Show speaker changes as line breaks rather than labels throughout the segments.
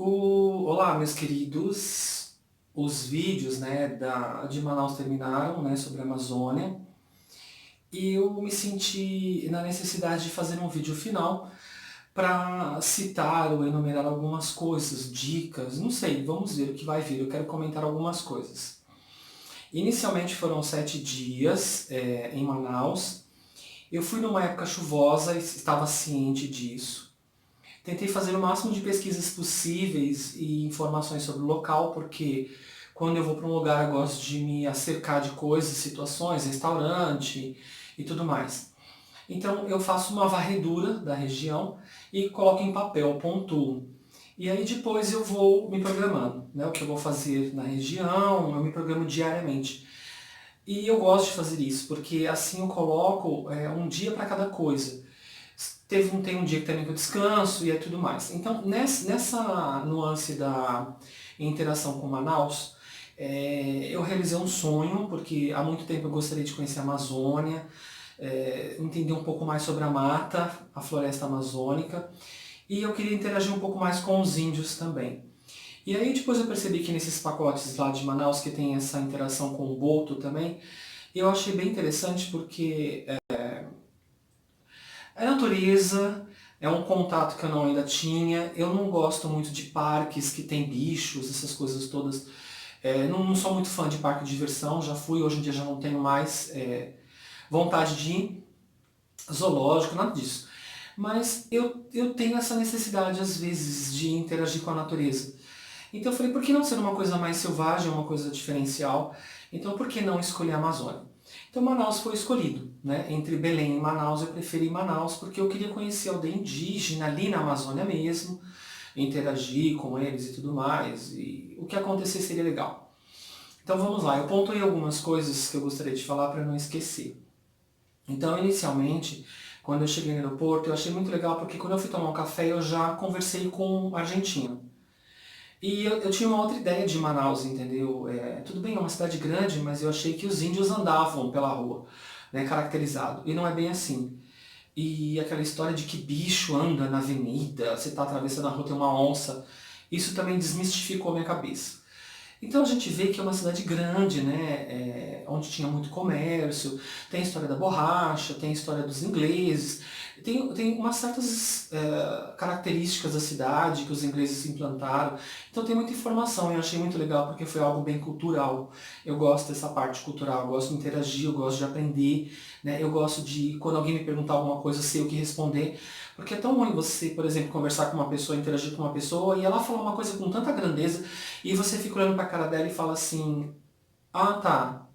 Olá, meus queridos. Os vídeos, né, de Manaus terminaram, né, sobre a Amazônia. E eu me senti na necessidade de fazer um vídeo final para citar ou enumerar algumas coisas, dicas, não sei, vamos ver o que vai vir. Eu quero comentar algumas coisas. Inicialmente foram 7 dias em Manaus. Eu fui numa época chuvosa e estava ciente disso. Tentei fazer o máximo de pesquisas possíveis e informações sobre o local, porque quando eu vou para um lugar eu gosto de me acercar de coisas, situações, restaurante e tudo mais. Então eu faço uma varredura da região e coloco em papel, pontuo. E aí depois eu vou me programando, né, o que eu vou fazer na região, eu me programo diariamente. E eu gosto de fazer isso, porque assim eu coloco um dia para cada coisa. Tem um dia que também que eu descanso e é tudo mais. Então, nessa nuance da interação com Manaus, eu realizei um sonho, porque há muito tempo eu gostaria de conhecer a Amazônia, entender um pouco mais sobre a mata, a floresta amazônica, e eu queria interagir um pouco mais com os índios também. E aí depois eu percebi que nesses pacotes lá de Manaus que tem essa interação com o Boto também, eu achei bem interessante porque é natureza, é um contato que eu não ainda tinha. Eu não gosto muito de parques que tem bichos, essas coisas todas. Não sou muito fã de parque de diversão, já fui, hoje em dia já não tenho mais vontade de ir. Zoológico, nada disso. Mas eu tenho essa necessidade, às vezes, de interagir com a natureza. Então eu falei, por que não ser uma coisa mais selvagem, uma coisa diferencial? Então por que não escolher a Amazônia? Então Manaus foi escolhido, né? Entre Belém e Manaus eu preferi Manaus porque eu queria conhecer a aldeia indígena ali na Amazônia mesmo, interagir com eles e tudo mais, e o que acontecer seria legal. Então vamos lá, eu pontuei algumas coisas que eu gostaria de falar para não esquecer. Então inicialmente, quando eu cheguei no aeroporto, eu achei muito legal porque quando eu fui tomar um café eu já conversei com um argentino. E eu tinha uma outra ideia de Manaus, entendeu? Tudo bem, é uma cidade grande, mas eu achei que os índios andavam pela rua, né, caracterizado. E não é bem assim. E aquela história de que bicho anda na avenida, você está atravessando a rua, tem uma onça, isso também desmistificou a minha cabeça. Então a gente vê que é uma cidade grande, né, onde tinha muito comércio, tem a história da borracha, tem a história dos ingleses, tem umas certas características da cidade que os ingleses implantaram. Então tem muita informação e eu achei muito legal porque foi algo bem cultural. Eu gosto dessa parte cultural, eu gosto de interagir, eu gosto de aprender, né, eu gosto de, quando alguém me perguntar alguma coisa, eu sei o que responder. Porque é tão ruim você, por exemplo, conversar com uma pessoa, interagir com uma pessoa e ela falar uma coisa com tanta grandeza e você fica olhando pra cara dela e fala assim, ah tá,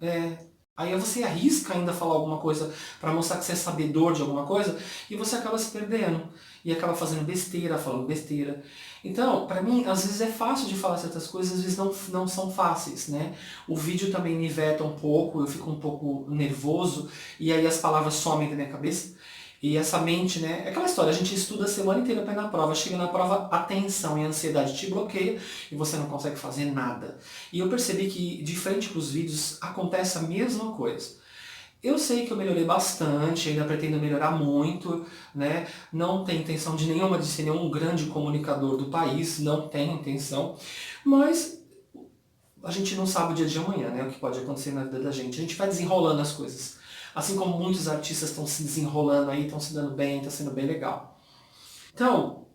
Aí você arrisca ainda falar alguma coisa pra mostrar que você é sabedor de alguma coisa e você acaba se perdendo e acaba fazendo besteira, falando besteira. Então, pra mim, às vezes é fácil de falar certas coisas, às vezes não são fáceis, né? O vídeo também me veta um pouco, eu fico um pouco nervoso e aí as palavras somem da minha cabeça. E essa mente, né? É aquela história, a gente estuda a semana inteira para ir na prova, chega na prova, a tensão e a ansiedade te bloqueia e você não consegue fazer nada. E eu percebi que, de frente para os vídeos, acontece a mesma coisa. Eu sei que eu melhorei bastante, ainda pretendo melhorar muito, né? Não tenho intenção de nenhuma de ser nenhum grande comunicador do país, não tenho intenção, mas a gente não sabe o dia de amanhã, né? O que pode acontecer na vida da gente. A gente vai desenrolando as coisas. Assim como muitos artistas estão se desenrolando aí, estão se dando bem, está sendo bem legal. Então,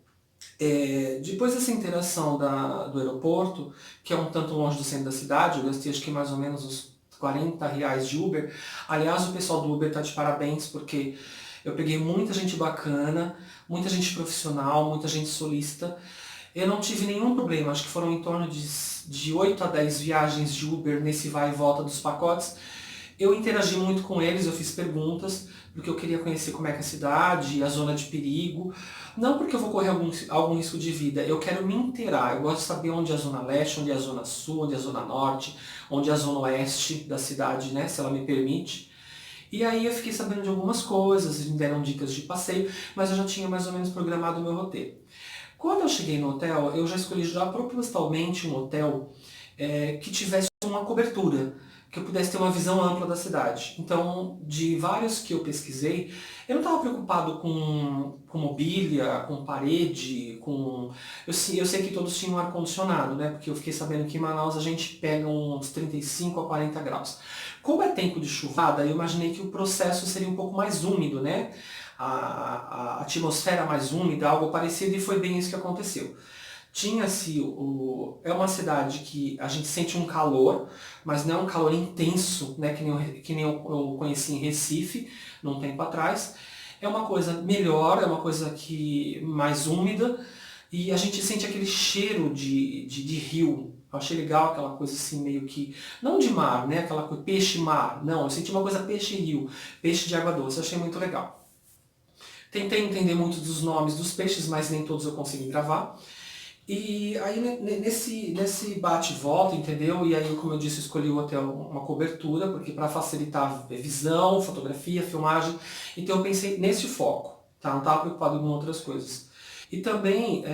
depois dessa interação do aeroporto, que é um tanto longe do centro da cidade, eu gastei acho que mais ou menos uns R$ 40 de Uber. Aliás, o pessoal do Uber está de parabéns, porque eu peguei muita gente bacana, muita gente profissional, muita gente solícita. Eu não tive nenhum problema, acho que foram em torno de 8 a 10 viagens de Uber nesse vai e volta dos pacotes. Eu interagi muito com eles, eu fiz perguntas, porque eu queria conhecer como é que é a cidade, a zona de perigo. Não porque eu vou correr algum risco de vida, eu quero me inteirar. Eu gosto de saber onde é a zona leste, onde é a zona sul, onde é a zona norte, onde é a zona oeste da cidade, né, se ela me permite. E aí eu fiquei sabendo de algumas coisas, eles me deram dicas de passeio, mas eu já tinha mais ou menos programado o meu roteiro. Quando eu cheguei no hotel, eu já escolhi já propositalmente um hotel que tivesse uma cobertura, que eu pudesse ter uma visão ampla da cidade. Então, de vários que eu pesquisei, eu não estava preocupado com mobília, com parede, com... eu sei que todos tinham ar-condicionado, né? Porque eu fiquei sabendo que em Manaus a gente pega uns 35 a 40 graus. Como é tempo de chuvada, eu imaginei que o processo seria um pouco mais úmido, né? A atmosfera mais úmida, algo parecido, e foi bem isso que aconteceu. Tinha-se é uma cidade que a gente sente um calor, mas não é um calor intenso, né, que nem eu conheci em Recife, num tempo atrás. É uma coisa melhor, é uma coisa que mais úmida, e a gente sente aquele cheiro de rio. Eu achei legal aquela coisa assim, meio que... Não de mar, né, aquela coisa peixe-mar. Não, eu senti uma coisa peixe-rio, peixe de água doce. Eu achei muito legal. Tentei entender muito dos nomes dos peixes, mas nem todos eu consegui gravar. E aí nesse bate e volta, entendeu? E aí, como eu disse, eu escolhi o hotel uma cobertura, porque para facilitar a visão, fotografia, filmagem. Então eu pensei nesse foco, tá? Não estava preocupado com outras coisas. E também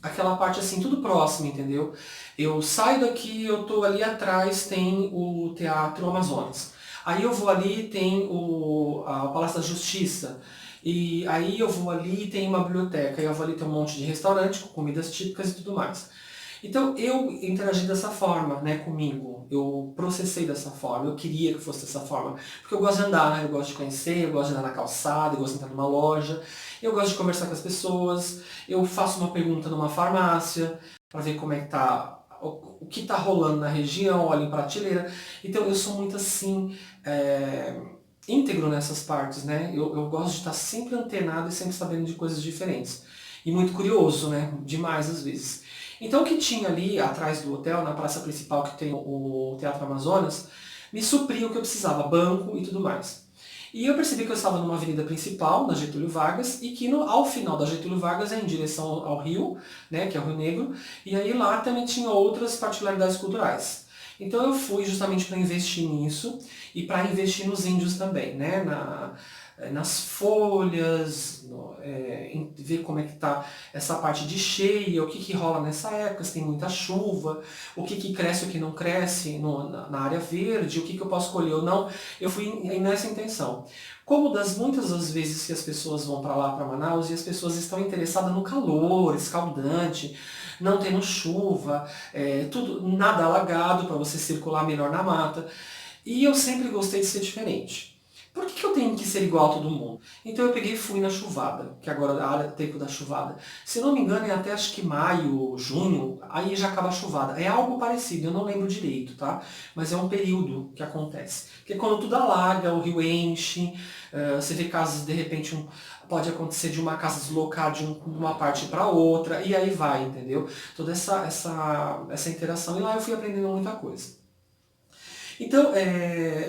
aquela parte assim, tudo próximo, entendeu? Eu saio daqui, eu tô ali atrás, tem o Teatro Amazonas. Aí eu vou ali, tem o Palácio da Justiça. E aí eu vou ali e tem uma biblioteca. Aí eu vou ali, tem um monte de restaurante com comidas típicas e tudo mais. Então eu interagi dessa forma, né, comigo. Eu processei dessa forma, eu queria que fosse dessa forma. Porque eu gosto de andar, né? Eu gosto de conhecer, eu gosto de andar na calçada, eu gosto de entrar numa loja, eu gosto de conversar com as pessoas, eu faço uma pergunta numa farmácia, para ver como é que tá, o que tá rolando na região, olho em prateleira. Então eu sou muito assim, íntegro nessas partes, né? Eu gosto de estar sempre antenado e sempre sabendo de coisas diferentes. E muito curioso, né? Demais às vezes. Então o que tinha ali atrás do hotel, na praça principal que tem o Teatro Amazonas, me supria o que eu precisava, banco e tudo mais. E eu percebi que eu estava numa avenida principal, na Getúlio Vargas, e que ao final da Getúlio Vargas é em direção ao Rio, né, que é o Rio Negro, e aí lá também tinha outras particularidades culturais. Então eu fui justamente para investir nisso e para investir nos índios também, né, nas folhas, em ver como é que está essa parte de cheia, o que rola nessa época, se tem muita chuva, o que cresce, o que não cresce na área verde, o que eu posso colher ou não. Eu fui nessa intenção. Como das muitas das vezes que as pessoas vão para lá, para Manaus, e as pessoas estão interessadas no calor escaldante, não tendo chuva, tudo, nada alagado para você circular melhor na mata. E eu sempre gostei de ser diferente. Por que eu tenho que ser igual a todo mundo? Então eu peguei e fui na chuvada, que agora é a área do tempo da chuvada. Se não me engano é até acho que maio, junho, aí já acaba a chuvada. É algo parecido, eu não lembro direito, tá? Mas é um período que acontece. Porque quando tudo alaga, o rio enche, você vê casas, de repente, pode acontecer de uma casa deslocar de uma parte para outra, e aí vai, entendeu? Toda essa interação, e lá eu fui aprendendo muita coisa. Então,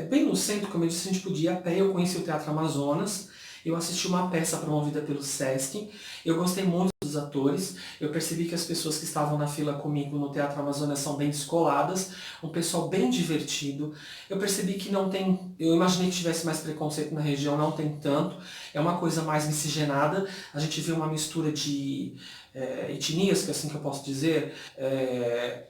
bem no centro, como eu disse, a gente podia ir a pé. Eu conheci o Teatro Amazonas, eu assisti uma peça promovida pelo Sesc, eu gostei muito dos atores, eu percebi que as pessoas que estavam na fila comigo no Teatro Amazonas são bem descoladas, um pessoal bem divertido. Eu percebi que não tem, eu imaginei que tivesse mais preconceito na região, não tem tanto, é uma coisa mais miscigenada, a gente vê uma mistura de etnias, que é assim que eu posso dizer.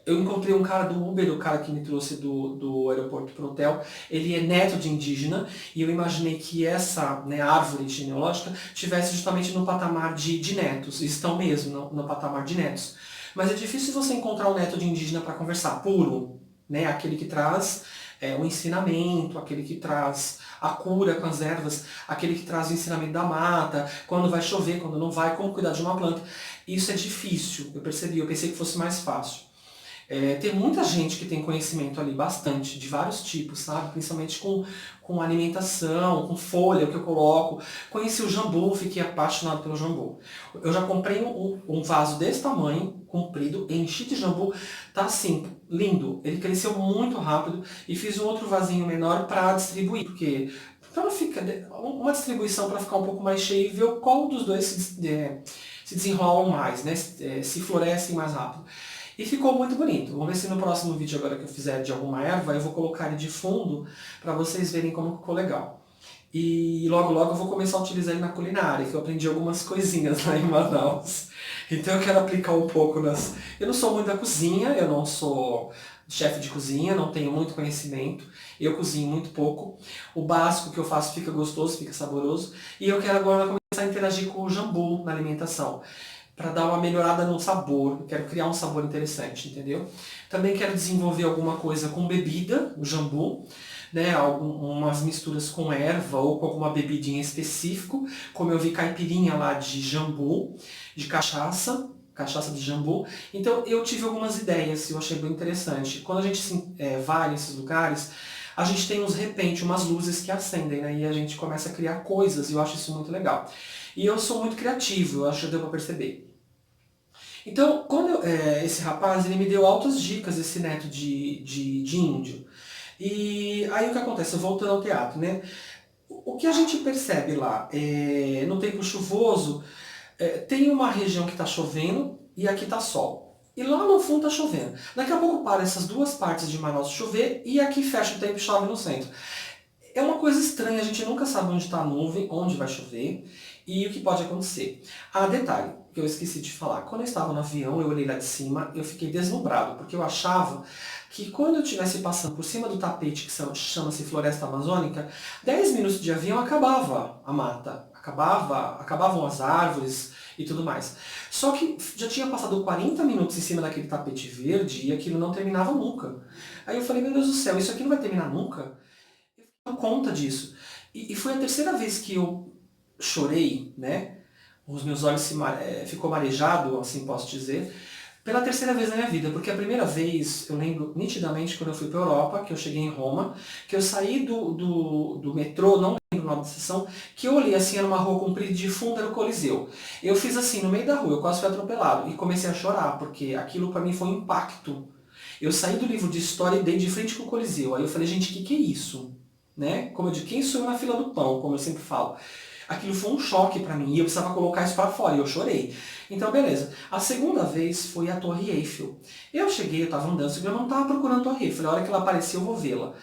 Eu encontrei um cara do Uber, o cara que me trouxe do aeroporto para o hotel, ele é neto de indígena, e eu imaginei que essa, né, árvore genealógica tivesse justamente no patamar de netos, e estão mesmo no patamar de netos. Mas é difícil você encontrar um neto de indígena para conversar, puro, né, aquele que traz o ensinamento, aquele que traz a cura com as ervas, aquele que traz o ensinamento da mata, quando vai chover, quando não vai, como cuidar de uma planta. Isso é difícil, eu percebi, eu pensei que fosse mais fácil. Tem muita gente que tem conhecimento ali, bastante, de vários tipos, sabe? Principalmente com alimentação, com folha, o que eu coloco. Conheci o jambu, fiquei apaixonado pelo jambu. Eu já comprei um vaso desse tamanho, comprido, enchi de jambu, tá assim, lindo. Ele cresceu muito rápido e fiz um outro vasinho menor para distribuir, porque para não ficar uma distribuição para ficar um pouco mais cheio e ver qual dos dois se desenrolam mais, né? Se florescem mais rápido. E ficou muito bonito. Vamos ver se no próximo vídeo agora que eu fizer de alguma erva, eu vou colocar ele de fundo para vocês verem como ficou legal. E logo logo eu vou começar a utilizar ele na culinária, que eu aprendi algumas coisinhas lá em Manaus. Então eu quero aplicar um pouco nas... Eu não sou muito da cozinha, eu não sou chefe de cozinha, não tenho muito conhecimento, eu cozinho muito pouco. O básico que eu faço fica gostoso, fica saboroso. E eu quero agora começar a interagir com o jambu na alimentação, para dar uma melhorada no sabor. Eu quero criar um sabor interessante, entendeu? Também quero desenvolver alguma coisa com bebida, o jambu, né, algumas misturas com erva ou com alguma bebidinha específico, como eu vi caipirinha lá de jambu, de cachaça, cachaça de jambu. Então eu tive algumas ideias e eu achei bem interessante. Quando a gente vai nesses lugares, a gente tem uns repente, umas luzes que acendem, né, e a gente começa a criar coisas e eu acho isso muito legal. E eu sou muito criativo, eu acho que deu pra perceber. Então, esse rapaz, ele me deu altas dicas, esse neto de índio. E aí o que acontece? Voltando ao teatro, né? O que a gente percebe lá, no tempo chuvoso, tem uma região que está chovendo e aqui está sol. E lá no fundo está chovendo. Daqui a pouco para essas duas partes de Manaus chover e aqui fecha o tempo e chove no centro. É uma coisa estranha, a gente nunca sabe onde está a nuvem, onde vai chover e o que pode acontecer. Ah, detalhe, que eu esqueci de falar. Quando eu estava no avião, eu olhei lá de cima, eu fiquei deslumbrado, porque eu achava que quando eu estivesse passando por cima do tapete que chama-se Floresta Amazônica, 10 minutos de avião acabava a mata, acabavam as árvores e tudo mais. Só que já tinha passado 40 minutos em cima daquele tapete verde e aquilo não terminava nunca. Aí eu falei, meu Deus do céu, isso aqui não vai terminar nunca? Eu conta disso. E foi a terceira vez que eu chorei, né? Os meus olhos ficou marejado, assim posso dizer, pela terceira vez na minha vida, porque a primeira vez, eu lembro nitidamente quando eu fui para a Europa, que eu cheguei em Roma, que eu saí do metrô, não lembro o nome da estação, que eu olhei assim, era uma rua comprida de fundo, era o Coliseu. Eu fiz assim, no meio da rua, eu quase fui atropelado, e comecei a chorar, porque aquilo para mim foi um impacto. Eu saí do livro de história e dei de frente com o Coliseu, aí eu falei, gente, o que é isso? Né? Como eu digo, quem sou eu na fila do pão, como eu sempre falo. Aquilo foi um choque pra mim e eu precisava colocar isso pra fora e eu chorei. Então, beleza. A segunda vez foi a Torre Eiffel. Eu cheguei, eu tava andando, eu não tava procurando a Torre Eiffel. A hora que ela apareceu, eu vou vê-la.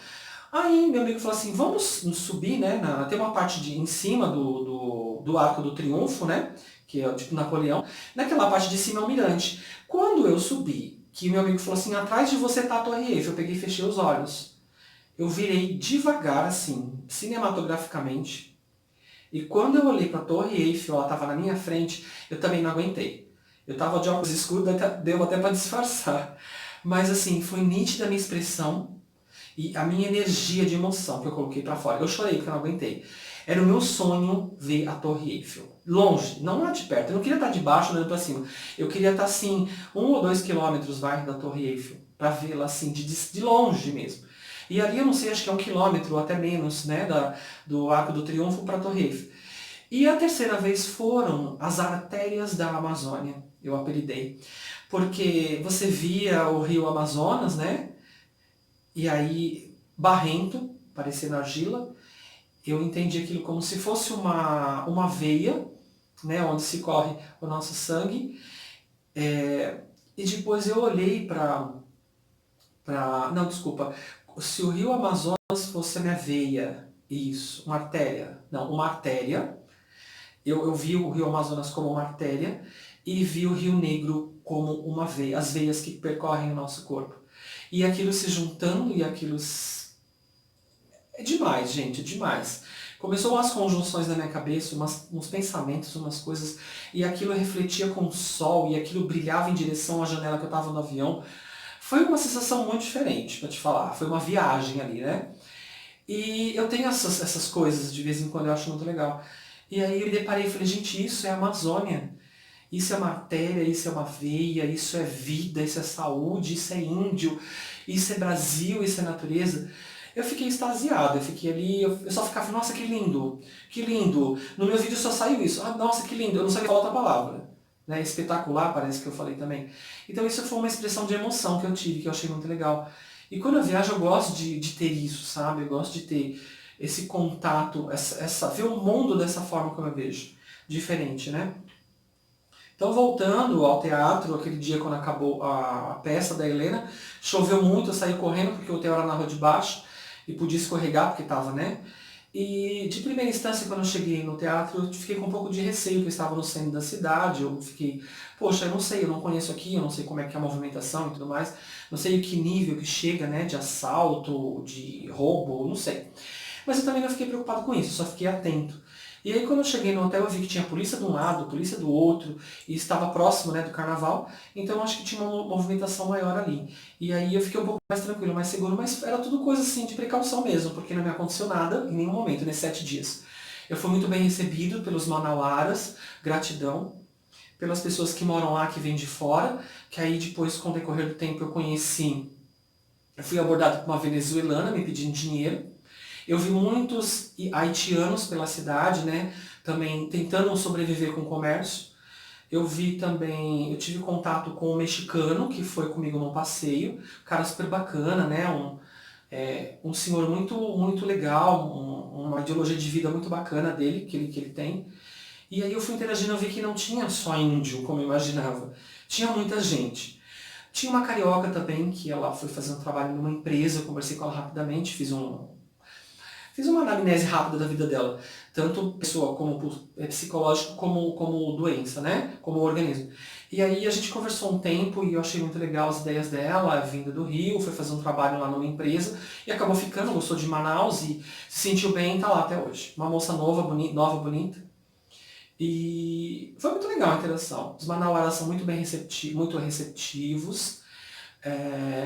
Aí meu amigo falou assim, vamos subir, né? Tem uma parte em cima do Arco do Triunfo, né? Que é tipo Napoleão. Naquela parte de cima é o mirante. Quando eu subi, que meu amigo falou assim, atrás de você tá a Torre Eiffel, eu peguei e fechei os olhos. Eu virei devagar, assim, cinematograficamente. E quando eu olhei para a Torre Eiffel, ela estava na minha frente, eu também não aguentei. Eu estava de óculos escuros, deu até para disfarçar. Mas assim, foi nítida a minha expressão e a minha energia de emoção que eu coloquei para fora. Eu chorei porque eu não aguentei. Era o meu sonho ver a Torre Eiffel. Longe, não lá de perto. Eu não queria estar de baixo olhando para cima. Eu queria estar assim, 1 ou 2 quilômetros vai da Torre Eiffel, para vê-la assim, de longe mesmo. E ali eu não sei, acho que é 1 quilômetro ou até menos, né, do Arco do Triunfo para a Torre Eiffel. E a terceira vez foram as artérias da Amazônia, eu apelidei. Porque você via o rio Amazonas, né? E aí, barrento, parecendo argila. Eu entendi aquilo como se fosse uma veia, né? Onde se corre o nosso sangue. E depois eu olhei não, desculpa. Se o rio Amazonas fosse a minha veia, isso, uma artéria. Não, uma artéria. Eu vi o rio Amazonas como uma artéria e vi o Rio Negro como uma veia, as veias que percorrem o nosso corpo. E aquilo se juntando e aquilo... É demais, gente, é demais. Começou umas conjunções na minha cabeça, uns pensamentos, umas coisas, e aquilo refletia com o sol, e aquilo brilhava em direção à janela que eu estava no avião. Foi uma sensação muito diferente, pra te falar. Foi uma viagem ali, né? E eu tenho essas coisas, de vez em quando eu acho muito legal. E aí eu me deparei e falei, gente, isso é a Amazônia. Isso é matéria, isso é uma veia, isso é vida, isso é saúde, isso é índio, isso é Brasil, isso é natureza. Eu fiquei extasiado, eu fiquei ali, eu só ficava, nossa, que lindo, que lindo. No meu vídeo só saiu isso, ah, nossa, que lindo, eu não sabia falar outra palavra. Né? Espetacular, parece que eu falei também. Então isso foi uma expressão de emoção que eu tive, que eu achei muito legal. E quando eu viajo eu gosto de ter isso, sabe? Eu gosto de ter esse contato, ver o mundo dessa forma como eu vejo. Diferente, né? Então, voltando ao teatro, aquele dia quando acabou a peça da Helena, choveu muito, eu saí correndo porque o hotel era na rua de baixo e podia escorregar porque estava, né? E de primeira instância, quando eu cheguei no teatro, eu fiquei com um pouco de receio, porque eu estava no centro da cidade, eu fiquei, poxa, eu não sei, eu não conheço aqui, eu não sei como é que é a movimentação e tudo mais, não sei o que nível que chega, né, de assalto, de roubo, não sei. Mas eu também não fiquei preocupado com isso, só fiquei atento. E aí quando eu cheguei no hotel eu vi que tinha polícia de um lado, polícia do outro, e estava próximo, né, do carnaval, então eu acho que tinha uma movimentação maior ali. E aí eu fiquei um pouco mais tranquilo, mais seguro, mas era tudo coisa assim de precaução mesmo, porque não me aconteceu nada em nenhum momento nesses 7 dias. Eu fui muito bem recebido pelos manauaras, gratidão, pelas pessoas que moram lá, que vêm de fora, que aí depois, com o decorrer do tempo, eu conheci, eu fui abordado por uma venezuelana me pedindo dinheiro. Eu vi muitos haitianos pela cidade, né, também tentando sobreviver com o comércio. Eu vi também, eu tive contato com um mexicano que foi comigo num passeio, um cara super bacana, né, um senhor muito legal, uma ideologia de vida muito bacana dele, que ele tem. E aí eu fui interagindo, eu vi que não tinha só índio, como eu imaginava, tinha muita gente. Tinha uma carioca também, que ela foi fazer um trabalho numa empresa, eu conversei com ela rapidamente, fiz uma anamnese rápida da vida dela, tanto pessoa como psicológico como doença, né? Como organismo. E aí a gente conversou um tempo e eu achei muito legal as ideias dela, vinda do Rio, foi fazer um trabalho lá numa empresa e acabou ficando, gostou de Manaus e se sentiu bem e tá lá até hoje. Uma moça nova, bonita. E foi muito legal a interação. Os manauaras são muito receptivos.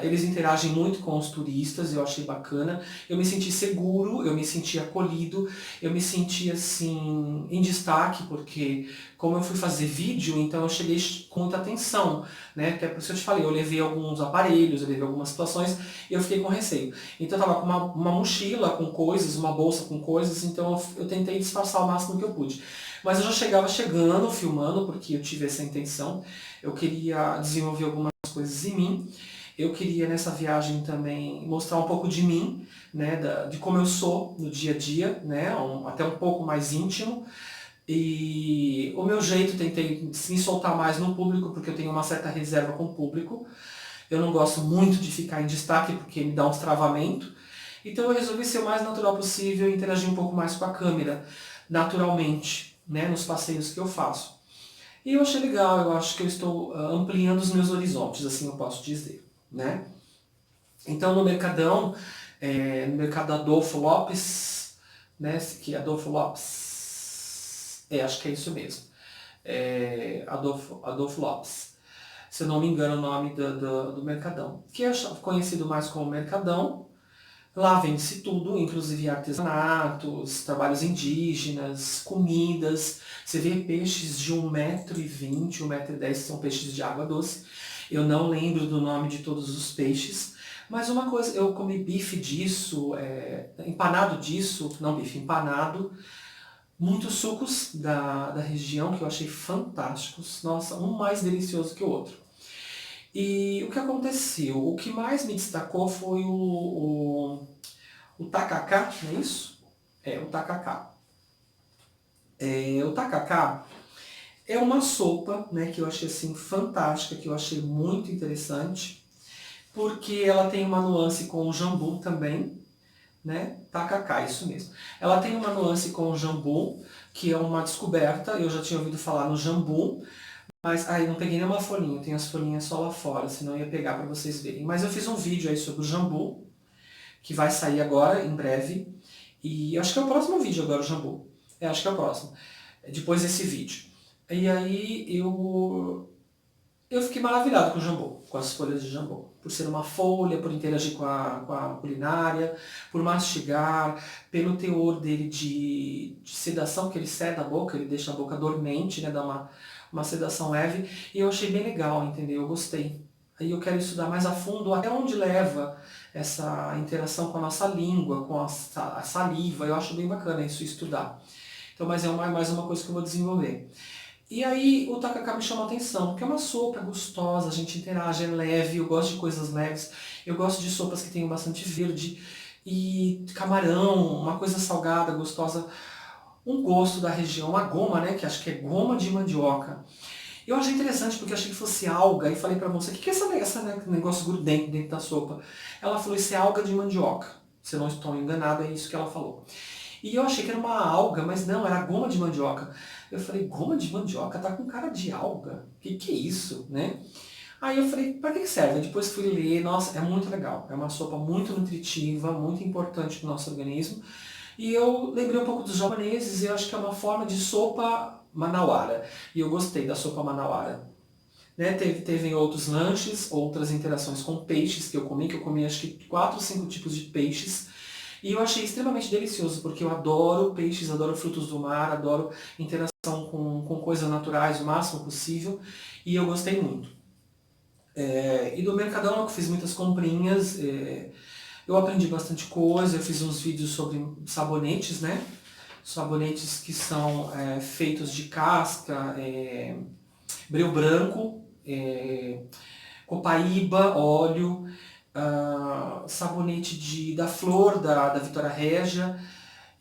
Eles interagem muito com os turistas, eu achei bacana. Eu me senti seguro, eu me senti acolhido, eu me senti assim em destaque, porque como eu fui fazer vídeo, então eu cheguei com muita atenção, né? Que é por isso que eu te falei, eu levei alguns aparelhos, eu levei algumas situações e eu fiquei com receio. Então eu tava com uma mochila com coisas, uma bolsa com coisas, então eu tentei disfarçar o máximo que eu pude. Mas eu já chegava chegando, filmando, porque eu tive essa intenção. Eu queria desenvolver algumas coisas em mim. Eu queria nessa viagem também mostrar um pouco de mim, né, de como eu sou no dia a dia, né, até um pouco mais íntimo. E o meu jeito, tentei me soltar mais no público, porque eu tenho uma certa reserva com o público. Eu não gosto muito de ficar em destaque, porque me dá uns travamentos. Então eu resolvi ser o mais natural possível e interagir um pouco mais com a câmera, naturalmente, né, nos passeios que eu faço. E eu achei legal, eu acho que eu estou ampliando os meus horizontes, assim eu posso dizer, né? Então no Mercadão, no Mercado Adolfo Lopes, né, que é Adolfo Lopes, acho que é isso mesmo, Adolfo Lopes, se eu não me engano o nome do Mercadão, que é conhecido mais como Mercadão. Lá vende-se tudo, inclusive artesanatos, trabalhos indígenas, comidas. Você vê peixes de 1,20 m, 1,10 m, são peixes de água doce. Eu não lembro do nome de todos os peixes, mas uma coisa, eu comi bife disso, empanado disso, não bife, empanado. Muitos sucos da região que eu achei fantásticos. Nossa, um mais delicioso que o outro. E o que aconteceu? O que mais me destacou foi o tacacá, não é isso? O tacacá. O tacacá é uma sopa, né, que eu achei assim fantástica, que eu achei muito interessante, porque ela tem uma nuance com o jambu também, né? Tacacá, isso mesmo. Ela tem uma nuance com o jambu, que é uma descoberta, eu já tinha ouvido falar no jambu, mas aí não peguei nenhuma folhinha, tem as folhinhas só lá fora, senão eu ia pegar para vocês verem. Mas eu fiz um vídeo aí sobre o jambu, que vai sair agora, em breve. E acho que é o próximo vídeo agora, o jambu. Acho que é o próximo. Depois desse vídeo. E aí eu fiquei maravilhado com o jambu, com as folhas de jambu. Por ser uma folha, por interagir com a culinária, por mastigar, pelo teor dele de sedação, que ele seda a boca, ele deixa a boca dormente, né, dá uma sedação leve. E eu achei bem legal, entendeu? Eu gostei. Aí eu quero estudar mais a fundo até onde leva essa interação com a nossa língua, com a saliva. Eu acho bem bacana isso, estudar. Então, mas é mais uma coisa que eu vou desenvolver. E aí o tacacá me chamou a atenção, porque é uma sopa gostosa, a gente interage, é leve, eu gosto de coisas leves, eu gosto de sopas que tenham bastante verde e camarão, uma coisa salgada, gostosa, um gosto da região, uma goma, né, que acho que é goma de mandioca. Eu achei interessante porque eu achei que fosse alga e falei pra moça, o que é esse negócio grudento dentro da sopa? Ela falou, isso é alga de mandioca, se eu não estou enganado, é isso que ela falou. E eu achei que era uma alga, mas não, era goma de mandioca. Eu falei, goma de mandioca? Tá com cara de alga? Que é isso, né? Aí eu falei, para que serve? Depois fui ler, nossa, é muito legal. É uma sopa muito nutritiva, muito importante para o nosso organismo. E eu lembrei um pouco dos japoneses e eu acho que é uma forma de sopa manauara. E eu gostei da sopa manauara. Né? Teve outros lanches, outras interações com peixes que eu comi acho que 4 ou 5 tipos de peixes. E eu achei extremamente delicioso, porque eu adoro peixes, adoro frutos do mar, adoro interação com coisas naturais o máximo possível. E eu gostei muito. E do Mercadão eu fiz muitas comprinhas, eu aprendi bastante coisa, eu fiz uns vídeos sobre sabonetes, né? Sabonetes que são feitos de casca, breu branco, copaíba, óleo, sabonete da flor da Vitória Régia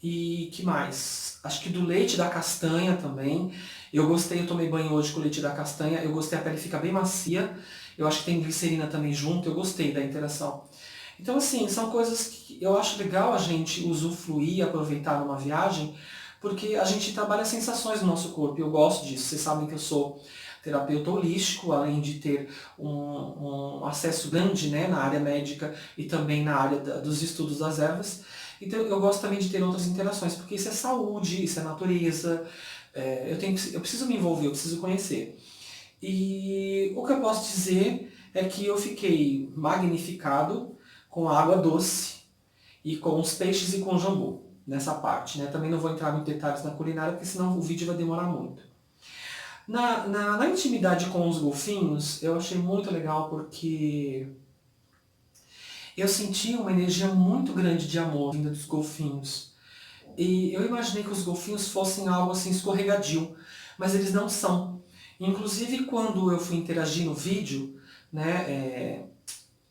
e que mais? Acho que do leite da castanha também. Eu gostei, eu tomei banho hoje com o leite da castanha, eu gostei, a pele fica bem macia. Eu acho que tem glicerina também junto, eu gostei da interação. Então assim, são coisas que eu acho legal a gente usufruir, aproveitar numa viagem, porque a gente trabalha sensações no nosso corpo, e eu gosto disso. Vocês sabem que eu sou terapeuta holístico, além de ter um acesso grande, né, na área médica e também na área dos estudos das ervas. Então eu gosto também de ter outras interações, porque isso é saúde, isso é natureza, eu preciso me envolver, eu preciso conhecer. E o que eu posso dizer é que eu fiquei magnificado com a água doce e com os peixes e com o jambu, nessa parte, né? Também não vou entrar em detalhes na culinária, porque senão o vídeo vai demorar muito. Na intimidade com os golfinhos, eu achei muito legal porque eu senti uma energia muito grande de amor vinda dos golfinhos. E eu imaginei que os golfinhos fossem algo assim escorregadio, mas eles não são. Inclusive quando eu fui interagir no vídeo, né,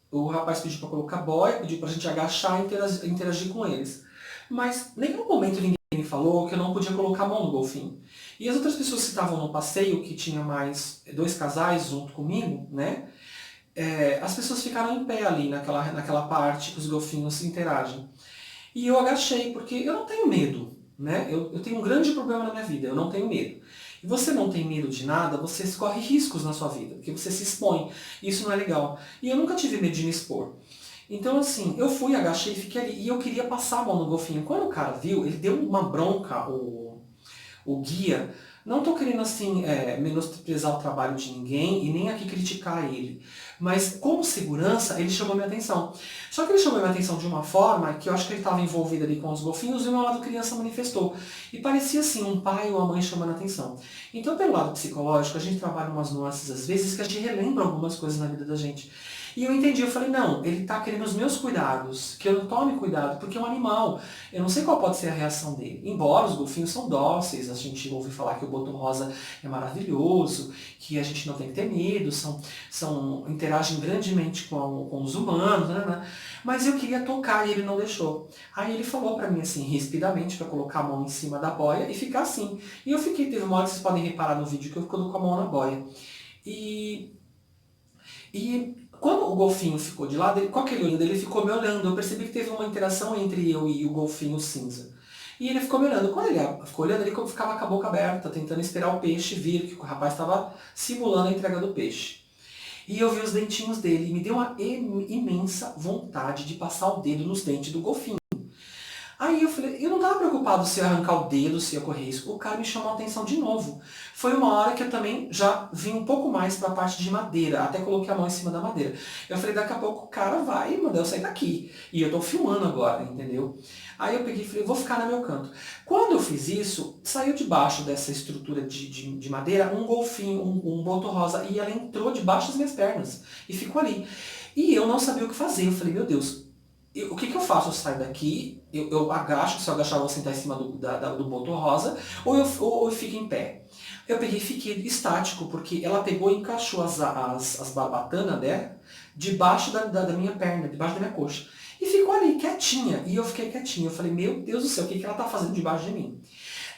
o rapaz pediu para colocar boia, pediu para a gente agachar e interagir com eles. Mas em nenhum momento ninguém me falou que eu não podia colocar a mão no golfinho. E as outras pessoas que estavam no passeio, que tinha mais 2 casais junto comigo, né, as pessoas ficaram em pé ali naquela parte que os golfinhos interagem. E eu agachei, porque eu não tenho medo, né? Eu tenho um grande problema na minha vida, eu não tenho medo. E você não tem medo de nada, você corre riscos na sua vida, porque você se expõe. Isso não é legal. E eu nunca tive medo de me expor. Então assim, eu fui, agachei e fiquei ali. E eu queria passar a mão no golfinho. Quando o cara viu, ele deu uma bronca, o guia. Não estou querendo assim menosprezar o trabalho de ninguém e nem aqui criticar ele. Mas como segurança, ele chamou minha atenção. Só que ele chamou minha atenção de uma forma que eu acho que ele estava envolvido ali com os golfinhos e o meu lado criança manifestou. E parecia assim um pai ou uma mãe chamando a atenção. Então pelo lado psicológico, a gente trabalha umas nuances às vezes que a gente relembra algumas coisas na vida da gente. E eu entendi, eu falei, não, ele está querendo os meus cuidados, que eu não tome cuidado, porque é um animal. Eu não sei qual pode ser a reação dele. Embora os golfinhos são dóceis, a gente ouve falar que o boto rosa é maravilhoso, que a gente não tem que ter medo, interagem grandemente com os humanos, né? Mas eu queria tocar e ele não deixou. Aí ele falou pra mim assim, rispidamente, pra colocar a mão em cima da boia e ficar assim. E eu fiquei, teve uma hora que vocês podem reparar no vídeo que eu coloco a mão na boia. E quando o golfinho ficou de lado, com aquele olho dele, ele ficou me olhando. Eu percebi que teve uma interação entre eu e o golfinho cinza. E ele ficou me olhando. Quando ele ficou olhando, ele ficava com a boca aberta, tentando esperar o peixe vir, que o rapaz estava simulando a entrega do peixe. E eu vi os dentinhos dele e me deu uma imensa vontade de passar o dedo nos dentes do golfinho. Aí eu falei, eu não estava preocupado se ia arrancar o dedo, se ia correr isso. O cara me chamou a atenção de novo. Foi uma hora que eu também já vim um pouco mais para a parte de madeira, até coloquei a mão em cima da madeira. Eu falei, daqui a pouco o cara vai mandar eu sair daqui. E eu tô filmando agora, entendeu? Aí eu peguei e falei, vou ficar no meu canto. Quando eu fiz isso, saiu debaixo dessa estrutura de madeira um golfinho, um boto rosa, e ela entrou debaixo das minhas pernas e ficou ali. E eu não sabia o que fazer. Eu falei, meu Deus, o que eu faço? Eu saio daqui, eu agacho, se eu agachar eu vou sentar em cima do boto rosa, ou eu fico em pé. Eu peguei e fiquei estático, porque ela pegou e encaixou as barbatanas dela debaixo da minha perna, debaixo da minha coxa. E ficou ali, quietinha. E eu fiquei quietinho. Eu falei, meu Deus do céu, o que ela tá fazendo debaixo de mim?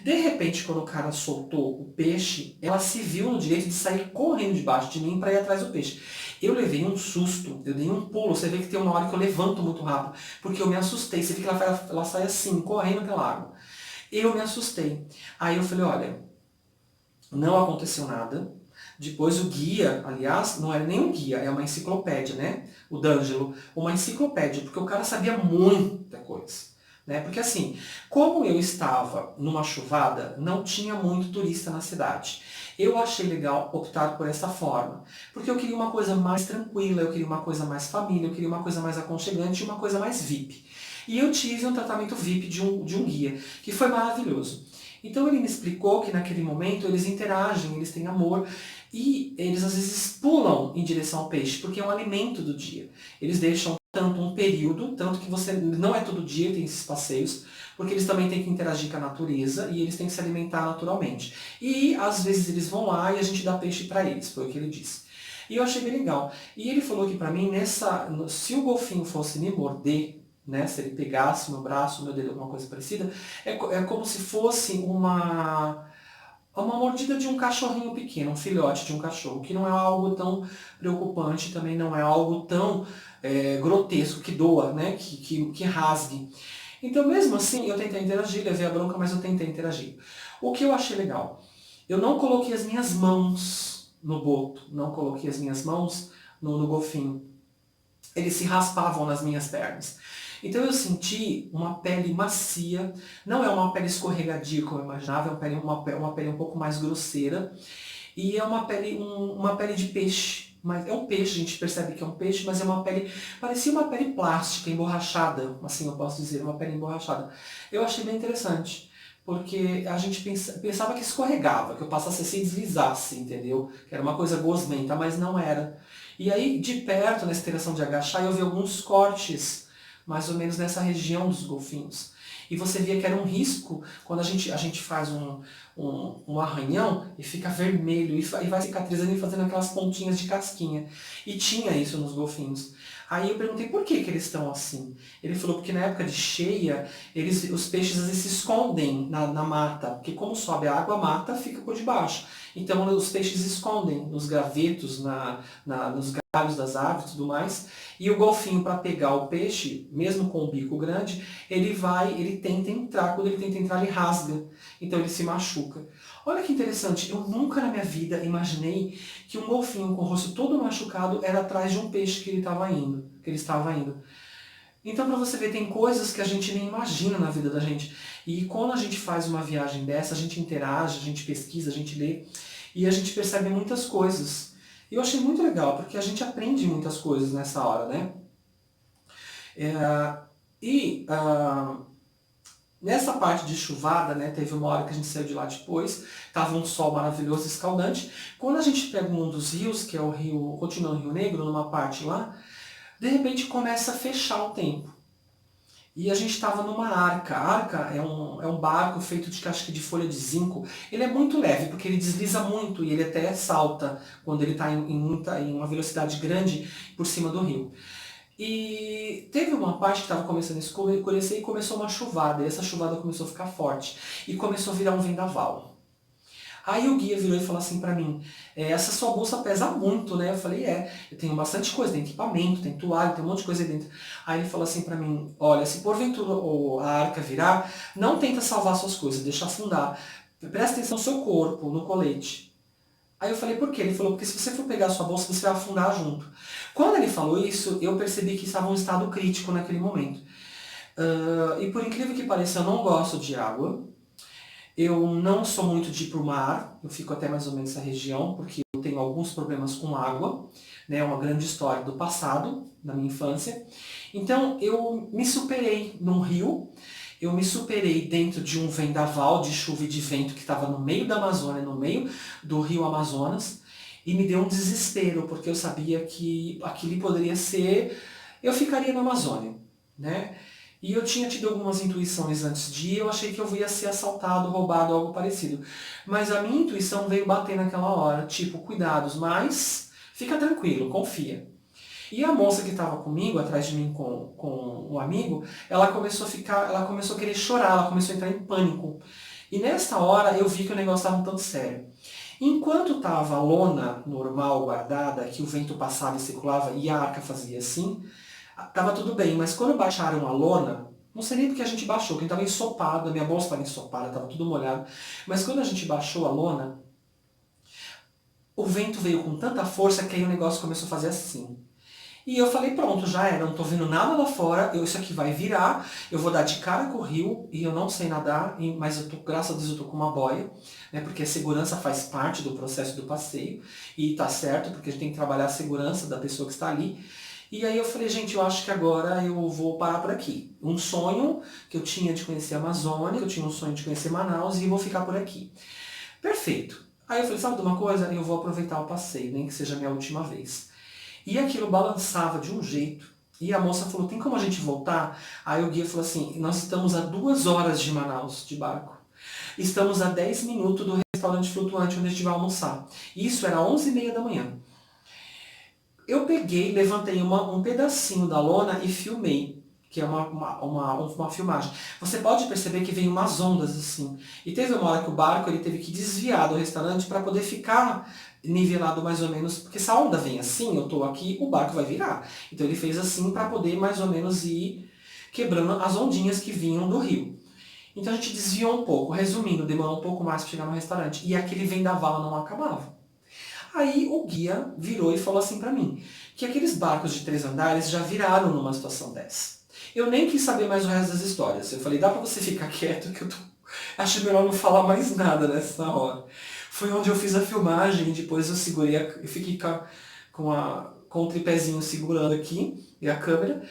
De repente, quando o cara soltou o peixe, ela se viu no direito de sair correndo debaixo de mim para ir atrás do peixe. Eu levei um susto, eu dei um pulo, você vê que tem uma hora que eu levanto muito rápido, porque eu me assustei, você vê que ela sai assim, correndo pela água. Eu me assustei. Aí eu falei, olha, não aconteceu nada. Depois o guia, aliás, não era nem um guia, é uma enciclopédia, né? O D'Angelo, uma enciclopédia, porque o cara sabia muita coisa. Né? Porque assim, como eu estava numa chuvada, não tinha muito turista na cidade. Eu achei legal optar por essa forma, porque eu queria uma coisa mais tranquila, eu queria uma coisa mais família, eu queria uma coisa mais aconchegante e uma coisa mais VIP. E eu tive um tratamento VIP de um guia, que foi maravilhoso. Então ele me explicou que naquele momento eles interagem, eles têm amor e eles às vezes pulam em direção ao peixe, porque é um alimento do dia. Eles deixam tanto um período, tanto que você não é todo dia tem esses passeios, porque eles também têm que interagir com a natureza e eles têm que se alimentar naturalmente. E às vezes eles vão lá e a gente dá peixe para eles, foi o que ele disse. E eu achei bem legal. E ele falou que para mim, se o golfinho fosse me morder, né, se ele pegasse meu braço, meu dedo, alguma coisa parecida, é como se fosse uma mordida de um cachorrinho pequeno, um filhote de um cachorro, que não é algo tão preocupante, também não é algo tão grotesco, que doa, né, que rasgue. Então mesmo assim eu tentei interagir, levei a bronca, mas eu tentei interagir. O que eu achei legal? Eu não coloquei as minhas mãos no boto, não coloquei as minhas mãos no golfinho. Eles se raspavam nas minhas pernas. Então eu senti uma pele macia, não é uma pele escorregadia como eu imaginava, é uma pele um pouco mais grosseira, e é uma pele de peixe. Mas é um peixe, a gente percebe que é um peixe, mas é uma pele, parecia uma pele plástica, emborrachada, assim eu posso dizer, uma pele emborrachada. Eu achei bem interessante, porque a gente pensava que escorregava, que eu passasse assim e deslizasse, entendeu? Que era uma coisa gosmenta, mas não era. E aí, de perto, nessa interação de agachar, eu vi alguns cortes, mais ou menos nessa região dos golfinhos. E você via que era um risco quando a gente faz um arranhão e fica vermelho e vai cicatrizando e fazendo aquelas pontinhas de casquinha. E tinha isso nos golfinhos. Aí eu perguntei por que eles estão assim. Ele falou porque na época de cheia, os peixes às vezes se escondem na mata, porque como sobe a água, a mata fica por debaixo. Então os peixes escondem nos gravetos, nos galhos das árvores e tudo mais. E o golfinho, para pegar o peixe, mesmo com o bico grande, ele tenta entrar. Quando ele tenta entrar, ele rasga. Então ele se machuca. Olha que interessante, eu nunca na minha vida imaginei que um golfinho com o rosto todo machucado era atrás de um peixe que ele estava indo. Então, para você ver, tem coisas que a gente nem imagina na vida da gente. E quando a gente faz uma viagem dessa, a gente interage, a gente pesquisa, a gente lê e a gente percebe muitas coisas. E eu achei muito legal, porque a gente aprende muitas coisas nessa hora, né? É, e nessa parte de chuvada, né, teve uma hora que a gente saiu de lá depois, tava um sol maravilhoso, escaldante. Quando a gente pega um dos rios, que é o rio, continuando o Rio Negro, numa parte lá, de repente começa a fechar o tempo. E a gente estava numa arca. A arca é um barco feito de casca de folha de zinco. Ele é muito leve, porque ele desliza muito e ele até salta quando ele está em uma velocidade grande por cima do rio. E teve uma parte que estava começando a escurecer e começou uma chuvada. E essa chuvada começou a ficar forte. E começou a virar um vendaval. Aí o guia virou e falou assim pra mim, essa sua bolsa pesa muito, né? Eu falei, eu tenho bastante coisa, tem equipamento, tem toalha, tem um monte de coisa aí dentro. Aí ele falou assim pra mim, olha, se porventura a arca virar, não tenta salvar suas coisas, deixa afundar. Presta atenção no seu corpo, no colete. Aí eu falei, por quê? Ele falou, porque se você for pegar a sua bolsa, você vai afundar junto. Quando ele falou isso, eu percebi que estava em um estado crítico naquele momento. E por incrível que pareça, eu não gosto de água. Eu não sou muito de ir para o mar, eu fico até mais ou menos nessa região, porque eu tenho alguns problemas com água, né, uma grande história do passado, da minha infância. Então eu me superei num rio, eu me superei dentro de um vendaval de chuva e de vento que estava no meio da Amazônia, no meio do rio Amazonas, e me deu um desespero, porque eu sabia que aquilo poderia ser, eu ficaria na Amazônia, né? E eu tinha tido algumas intuições antes de ir, eu achei que eu ia ser assaltado, roubado, algo parecido. Mas a minha intuição veio bater naquela hora, tipo, cuidados, mas fica tranquilo, confia. E a moça que estava comigo, atrás de mim com um amigo, ela começou a querer chorar, ela começou a entrar em pânico. E nessa hora eu vi que o negócio estava um tanto sério. Enquanto estava a lona normal guardada, que o vento passava e circulava e a arca fazia assim, estava tudo bem. Mas quando baixaram a lona, não sei nem porque a gente baixou, porque estava ensopado, a minha bolsa estava ensopada, estava tudo molhado. Mas quando a gente baixou a lona, o vento veio com tanta força que aí o negócio começou a fazer assim. E eu falei, pronto, já era, não tô vendo nada lá fora, isso aqui vai virar, eu vou dar de cara com o rio, e eu não sei nadar, mas graças a Deus eu tô com uma boia, né, porque a segurança faz parte do processo do passeio, e tá certo, porque a gente tem que trabalhar a segurança da pessoa que está ali. E aí eu falei, gente, eu acho que agora eu vou parar por aqui. Um sonho que eu tinha de conhecer a Amazônia, que eu tinha um sonho de conhecer Manaus, e vou ficar por aqui. Perfeito. Aí eu falei, sabe de uma coisa? Eu vou aproveitar o passeio, nem que seja a minha última vez. E aquilo balançava de um jeito. E a moça falou, tem como a gente voltar? Aí o guia falou assim, nós estamos a 2 horas de Manaus, de barco. Estamos a 10 minutos do restaurante flutuante onde a gente vai almoçar. Isso era 11h30 da manhã. Eu peguei, levantei um pedacinho da lona e filmei, que é uma filmagem. Você pode perceber que vem umas ondas assim. E teve uma hora que o barco ele teve que desviar do restaurante para poder ficar nivelado mais ou menos, porque se a onda vem assim, eu estou aqui, o barco vai virar. Então ele fez assim para poder mais ou menos ir quebrando as ondinhas que vinham do rio. Então a gente desviou um pouco, resumindo, demorou um pouco mais para chegar no restaurante. E aquele vendaval não acabava. Aí o guia virou e falou assim pra mim, que aqueles barcos de 3 andares já viraram numa situação dessa. Eu nem quis saber mais o resto das histórias. Eu falei, dá pra você ficar quieto que eu tô... acho melhor não falar mais nada nessa hora. Foi onde eu fiz a filmagem, depois eu segurei, eu fiquei com o tripézinho segurando aqui, e a câmera,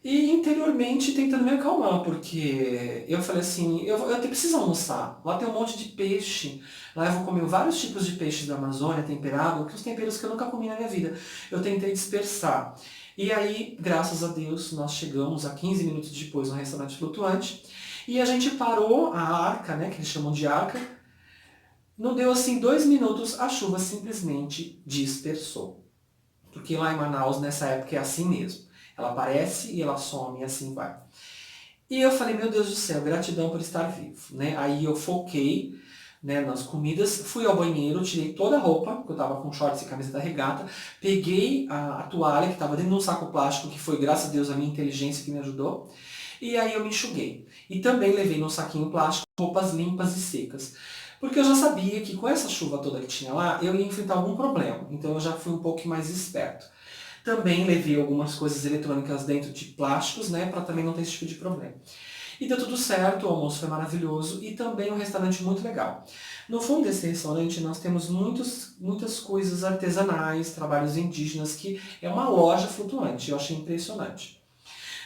e interiormente tentando me acalmar, porque eu falei assim, eu até preciso almoçar. Lá tem um monte de peixe. Lá eu vou comer vários tipos de peixes da Amazônia, temperado, que os temperos que eu nunca comi na minha vida. Eu tentei dispersar. E aí, graças a Deus, nós chegamos a 15 minutos depois no restaurante flutuante. E a gente parou a arca, né, que eles chamam de arca. Não deu assim 2 minutos, a chuva simplesmente dispersou. Porque lá em Manaus, nessa época, é assim mesmo. Ela aparece e ela some e assim vai. E eu falei, meu Deus do céu, gratidão por estar vivo, né? Aí eu foquei, né, nas comidas, fui ao banheiro, tirei toda a roupa, porque eu tava com shorts e camisa da regata, peguei a toalha que estava dentro de um saco plástico, que foi graças a Deus a minha inteligência que me ajudou, e aí eu me enxuguei. E também levei num saquinho plástico roupas limpas e secas. Porque eu já sabia que com essa chuva toda que tinha lá, eu ia enfrentar algum problema. Então eu já fui um pouco mais esperto. Também levei algumas coisas eletrônicas dentro de plásticos, né, para também não ter esse tipo de problema. E deu tudo certo, o almoço foi maravilhoso e também um restaurante muito legal. No fundo desse restaurante nós temos muitas coisas artesanais, trabalhos indígenas, que é uma loja flutuante, eu achei impressionante.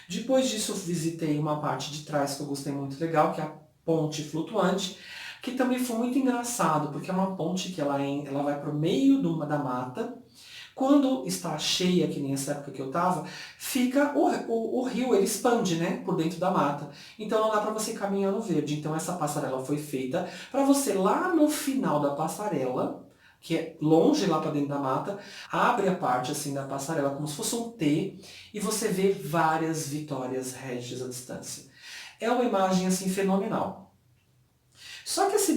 Depois disso eu visitei uma parte de trás que eu gostei muito legal, que é a ponte flutuante, que também foi muito engraçado, porque é uma ponte que ela vai para o meio da mata. Quando está cheia, que nem essa época que eu tava, fica o rio, ele expande, né, por dentro da mata. Então não dá para você caminhar no verde. Então essa passarela foi feita para você lá no final da passarela, que é longe lá para dentro da mata, abre a parte assim da passarela como se fosse um T e você vê várias Vitórias Régias à distância. É uma imagem assim fenomenal. Só que assim,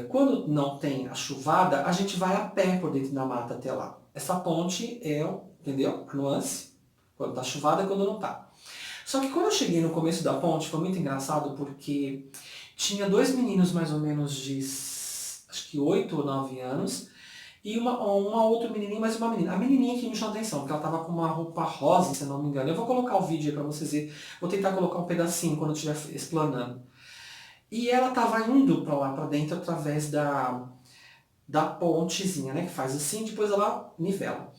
quando não tem a chuvada, a gente vai a pé por dentro da mata até lá. Essa ponte é, entendeu? A nuance. Quando tá chuvada e quando não tá. Só que quando eu cheguei no começo da ponte, foi muito engraçado porque tinha 2 meninos mais ou menos de, acho que 8 ou 9 anos, e uma outra menininha, mais uma menina. A menininha que me chamou a atenção, porque ela tava com uma roupa rosa, se eu não me engano. Eu vou colocar o vídeo aí pra vocês verem. Vou tentar colocar um pedacinho quando eu estiver explanando. E ela estava indo para lá para dentro através da pontezinha, né? Que faz assim, depois ela nivela.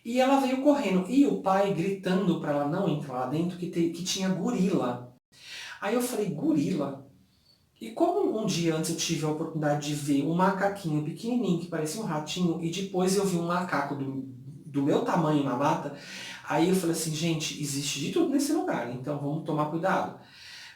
E ela veio correndo. E o pai gritando para ela não entrar lá dentro, que tinha gorila. Aí eu falei, gorila? E como um dia antes eu tive a oportunidade de ver um macaquinho pequenininho que parecia um ratinho, e depois eu vi um macaco do meu tamanho na mata, aí eu falei assim, gente, existe de tudo nesse lugar, então vamos tomar cuidado.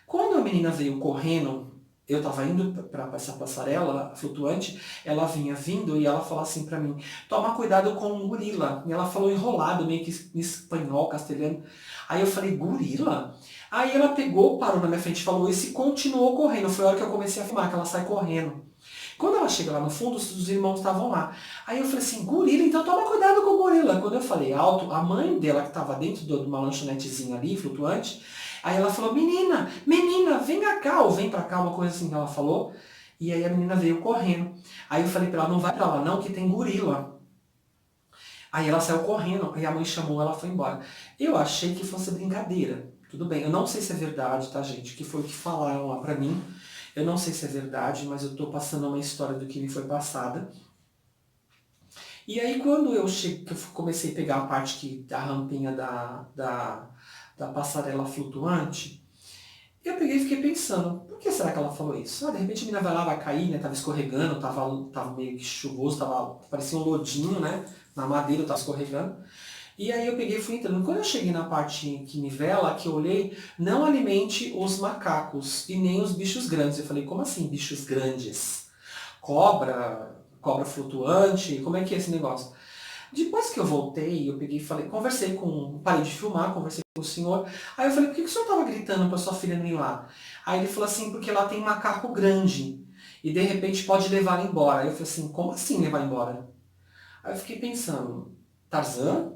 Quando a menina veio correndo, eu tava indo para essa passarela flutuante, ela vinha vindo e ela falou assim pra mim, toma cuidado com o gorila. E ela falou enrolado, meio que em espanhol, castelhano. Aí eu falei, gorila? Aí ela pegou, parou na minha frente, falou isso e continuou correndo. Foi a hora que eu comecei a filmar, que ela sai correndo. Quando ela chega lá no fundo, os irmãos estavam lá. Aí eu falei assim, gorila, então toma cuidado com o gorila. Quando eu falei alto, a mãe dela que estava dentro de uma lanchonetezinha ali, flutuante, aí ela falou, menina, menina, vem cá, ou vem pra cá, uma coisa assim que ela falou. E aí a menina veio correndo. Aí eu falei pra ela, não vai pra lá não, que tem gorila. Aí ela saiu correndo, aí a mãe chamou, ela foi embora. Eu achei que fosse brincadeira. Tudo bem, eu não sei se é verdade, tá, gente? Que foi o que falaram lá pra mim. Eu não sei se é verdade, mas eu tô passando uma história do que me foi passada. E aí quando que eu comecei a pegar a parte da rampinha da passarela flutuante, eu peguei e fiquei pensando, por que será que ela falou isso? Ah, de repente a menina vai lá, vai cair, né? Tava escorregando, tava meio que chuvoso, parecia um lodinho, né? Na madeira, tava escorregando. E aí eu peguei e fui entrando. Quando eu cheguei na parte que nivela, que eu olhei, não alimente os macacos e nem os bichos grandes. Eu falei, como assim bichos grandes? Cobra flutuante, como é que é esse negócio? Depois que eu voltei, eu peguei e falei, parei de filmar, conversei com o senhor. Aí eu falei, por que o senhor estava gritando para sua filha não ir lá? Aí ele falou assim, porque lá tem macaco grande e de repente pode levar embora. Aí eu falei assim, como assim levar embora? Aí eu fiquei pensando, Tarzan?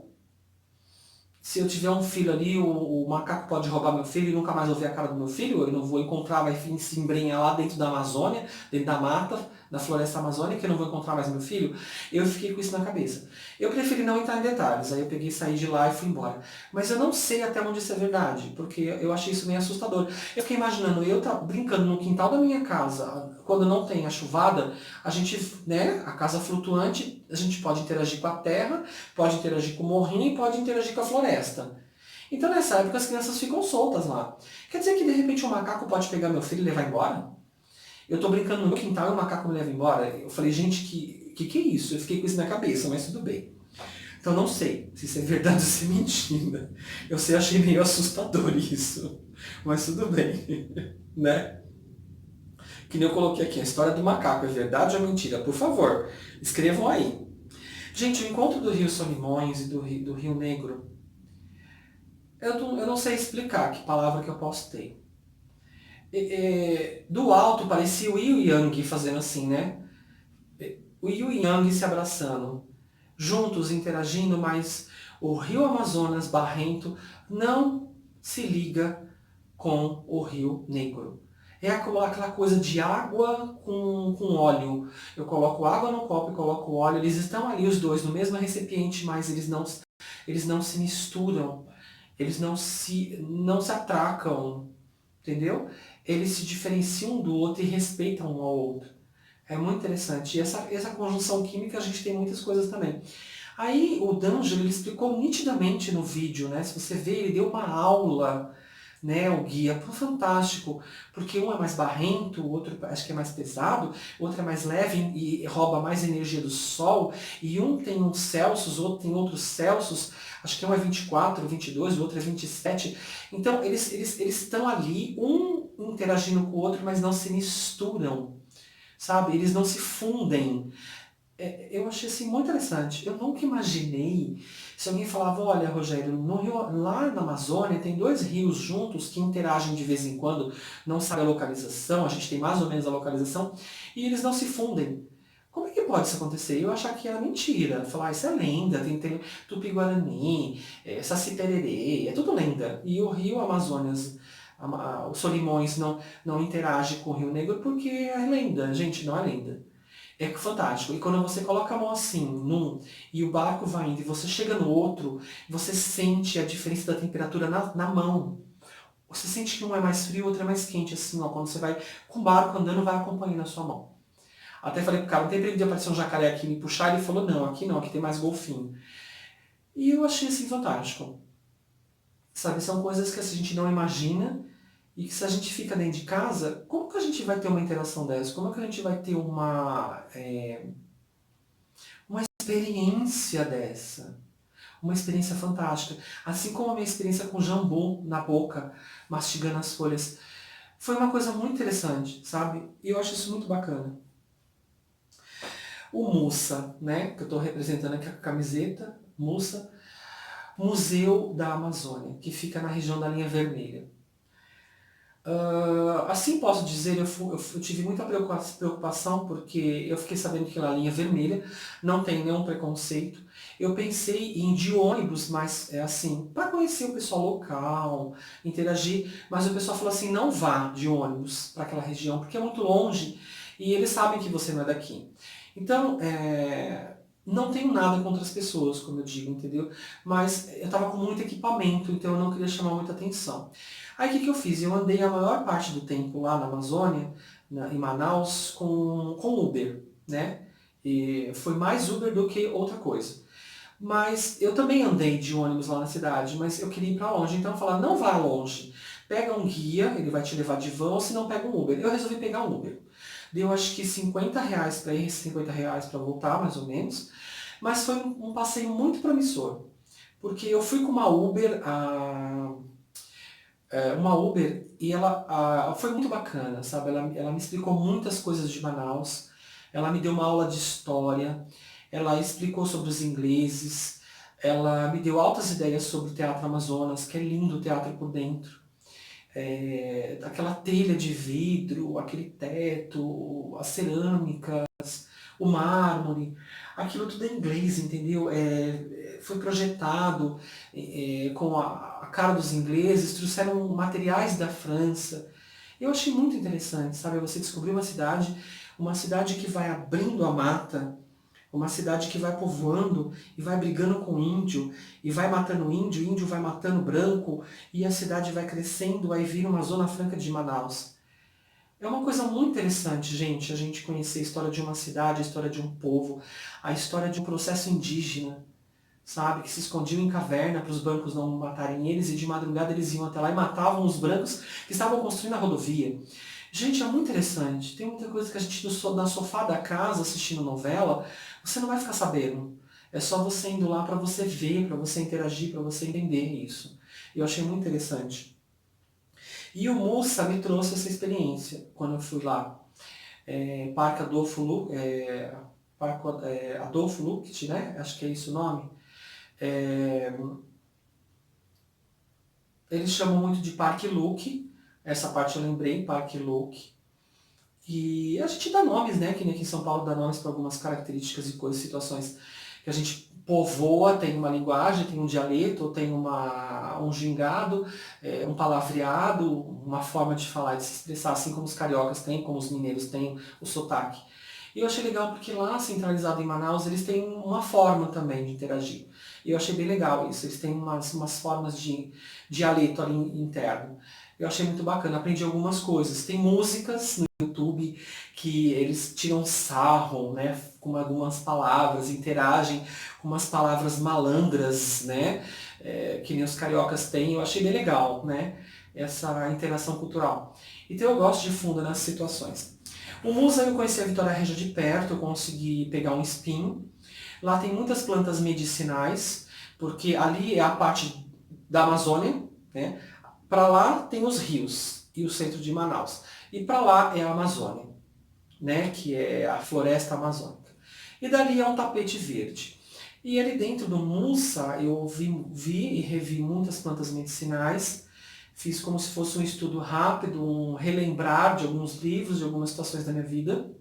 Se eu tiver um filho ali, o macaco pode roubar meu filho e nunca mais vou ver a cara do meu filho, eu não vou encontrar, vai se embrenhar lá dentro da Amazônia, dentro da mata, da floresta amazônica, eu não vou encontrar mais meu filho. Eu fiquei com isso na cabeça. Eu preferi não entrar em detalhes, aí eu peguei, saí de lá e fui embora. Mas eu não sei até onde isso é verdade, porque eu achei isso meio assustador. Eu fiquei imaginando, eu tá brincando no quintal da minha casa, quando não tem a chuvada, a gente, né, a casa flutuante, a gente pode interagir com a terra, pode interagir com o morrinho e pode interagir com a floresta. Então nessa época as crianças ficam soltas lá. Quer dizer que de repente um macaco pode pegar meu filho e levar embora? Eu tô brincando no meu quintal e o macaco me leva embora? Eu falei, gente, que é isso? Eu fiquei com isso na cabeça, mas tudo bem. Então não sei se isso é verdade ou se é mentira. Eu sei, achei meio assustador isso. Mas tudo bem, né? Que nem eu coloquei aqui, a história do macaco, é verdade ou mentira? Por favor, escrevam aí. Gente, o encontro do Rio Solimões e do Rio Negro, eu não sei explicar que palavra que eu posso ter. Do alto parecia o Yin e Yang fazendo assim, né? O Yin e Yang se abraçando, juntos interagindo, mas o Rio Amazonas barrento não se liga com o Rio Negro. É aquela coisa de água com óleo. Eu coloco água no copo e coloco óleo. Eles estão ali os dois no mesmo recipiente, mas eles não se misturam. Eles não se atracam, entendeu? Eles se diferenciam um do outro e respeitam um ao outro. É muito interessante. E essa conjunção química a gente tem muitas coisas também. Aí o D'Angelo ele explicou nitidamente no vídeo, né? Se você ver, ele deu uma aula, né, o guia, fantástico, porque um é mais barrento, o outro acho que é mais pesado, o outro é mais leve e rouba mais energia do sol, e um tem uns Celsius, o outro tem outros Celsius, acho que um é 24, 22, o outro é 27, então eles estão ali, um interagindo com o outro, mas não se misturam, sabe? Eles não se fundem. Eu achei assim muito interessante. Eu nunca imaginei se alguém falava, olha, Rogério, lá na Amazônia tem dois rios juntos que interagem de vez em quando, não sabe a localização, a gente tem mais ou menos a localização, e eles não se fundem. Como é que pode isso acontecer? Eu achar que era mentira. Falar, isso é lenda, tem Tupi-Guarani, Saci-Pererê, é tudo lenda. E o rio Amazonas, os Solimões não interage com o Rio Negro porque é lenda. Gente, não é lenda. É fantástico. E quando você coloca a mão assim, e o barco vai indo, e você chega no outro, você sente a diferença da temperatura na mão. Você sente que um é mais frio, o outro é mais quente, assim, ó. Quando você vai com o barco andando, vai acompanhando a sua mão. Até falei pro cara, não tem perigo de aparecer um jacaré aqui e me puxar? Ele falou, não, aqui tem mais golfinho. E eu achei, assim, fantástico. Sabe, são coisas que assim, a gente não imagina, e que se a gente fica dentro de casa, como que a gente vai ter uma interação dessa? Como é que a gente vai ter uma experiência dessa? Uma experiência fantástica. Assim como a minha experiência com jambu na boca, mastigando as folhas. Foi uma coisa muito interessante, sabe? E eu acho isso muito bacana. O Mussa, né, que eu estou representando aqui a camiseta, Mussa, Museu da Amazônia, que fica na região da linha vermelha. Assim posso dizer, eu tive muita preocupação porque eu fiquei sabendo que na linha vermelha não tem nenhum preconceito. Eu pensei em ir de ônibus, mas é assim, para conhecer o pessoal local, interagir, mas o pessoal falou assim, não vá de ônibus para aquela região, porque é muito longe e eles sabem que você não é daqui. Então, não tenho nada contra as pessoas, como eu digo, entendeu? Mas eu estava com muito equipamento, então eu não queria chamar muita atenção. Aí o que eu fiz? Eu andei a maior parte do tempo lá na Amazônia, em Manaus, com Uber, né? E foi mais Uber do que outra coisa. Mas eu também andei de ônibus lá na cidade, mas eu queria ir para longe, então eu falava, não vá longe. Pega um guia, ele vai te levar de van, ou se não pega um Uber. Eu resolvi pegar um Uber. Deu acho que R$ 50 para ir, R$ 50 para voltar, mais ou menos. Mas foi um passeio muito promissor. Porque eu fui com uma Uber e ela foi muito bacana, sabe? Ela me explicou muitas coisas de Manaus, ela me deu uma aula de história, ela explicou sobre os ingleses, ela me deu altas ideias sobre o Teatro Amazonas, que é lindo o teatro por dentro. Aquela telha de vidro, aquele teto, a cerâmica, o mármore, aquilo tudo é inglês, entendeu? Foi projetado com a cara dos ingleses, trouxeram materiais da França. Eu achei muito interessante, sabe? Você descobrir uma cidade que vai abrindo a mata, uma cidade que vai povoando e vai brigando com o índio, e vai matando o índio vai matando o branco, e a cidade vai crescendo, aí vira uma zona franca de Manaus. É uma coisa muito interessante, gente, a gente conhecer a história de uma cidade, a história de um povo, a história de um processo indígena, sabe? Que se escondiam em caverna para os brancos não matarem eles e de madrugada eles iam até lá e matavam os brancos que estavam construindo a rodovia. Gente, é muito interessante. Tem muita coisa que a gente na sofá da casa assistindo novela, você não vai ficar sabendo. É só você indo lá para você ver, para você interagir, para você entender isso. Eu achei muito interessante. E o Mussa me trouxe essa experiência quando eu fui lá. Parque Adolfo, Adolfo Lucht, né? Acho que é isso o nome. É, eles chamam muito de Parque Luke, essa parte eu lembrei, Parque Luke. E a gente dá nomes, né? Que nem aqui em São Paulo dá nomes para algumas características e coisas, situações que a gente povoa, tem uma linguagem, tem um dialeto, tem um gingado, um palavreado, uma forma de falar, de se expressar, assim como os cariocas têm, como os mineiros têm o sotaque. E eu achei legal porque lá, centralizado em Manaus, eles têm uma forma também de interagir. E eu achei bem legal isso, eles têm umas formas de dialeto ali interno. Eu achei muito bacana, aprendi algumas coisas. Tem músicas no YouTube que eles tiram sarro, né, com algumas palavras, interagem com umas palavras malandras, né, que nem os cariocas têm. Eu achei bem legal, né, essa interação cultural. Então eu gosto de fundo nessas situações. O Musa eu conheci a Vitória Regia de perto, eu consegui pegar um espinho. Lá tem muitas plantas medicinais, porque ali é a parte da Amazônia, né? Para lá tem os rios e o centro de Manaus. E para lá é a Amazônia, né? Que é a floresta amazônica. E dali é um tapete verde. E ali dentro do Musa eu vi e revi muitas plantas medicinais. Fiz como se fosse um estudo rápido, um relembrar de alguns livros, de algumas situações da minha vida.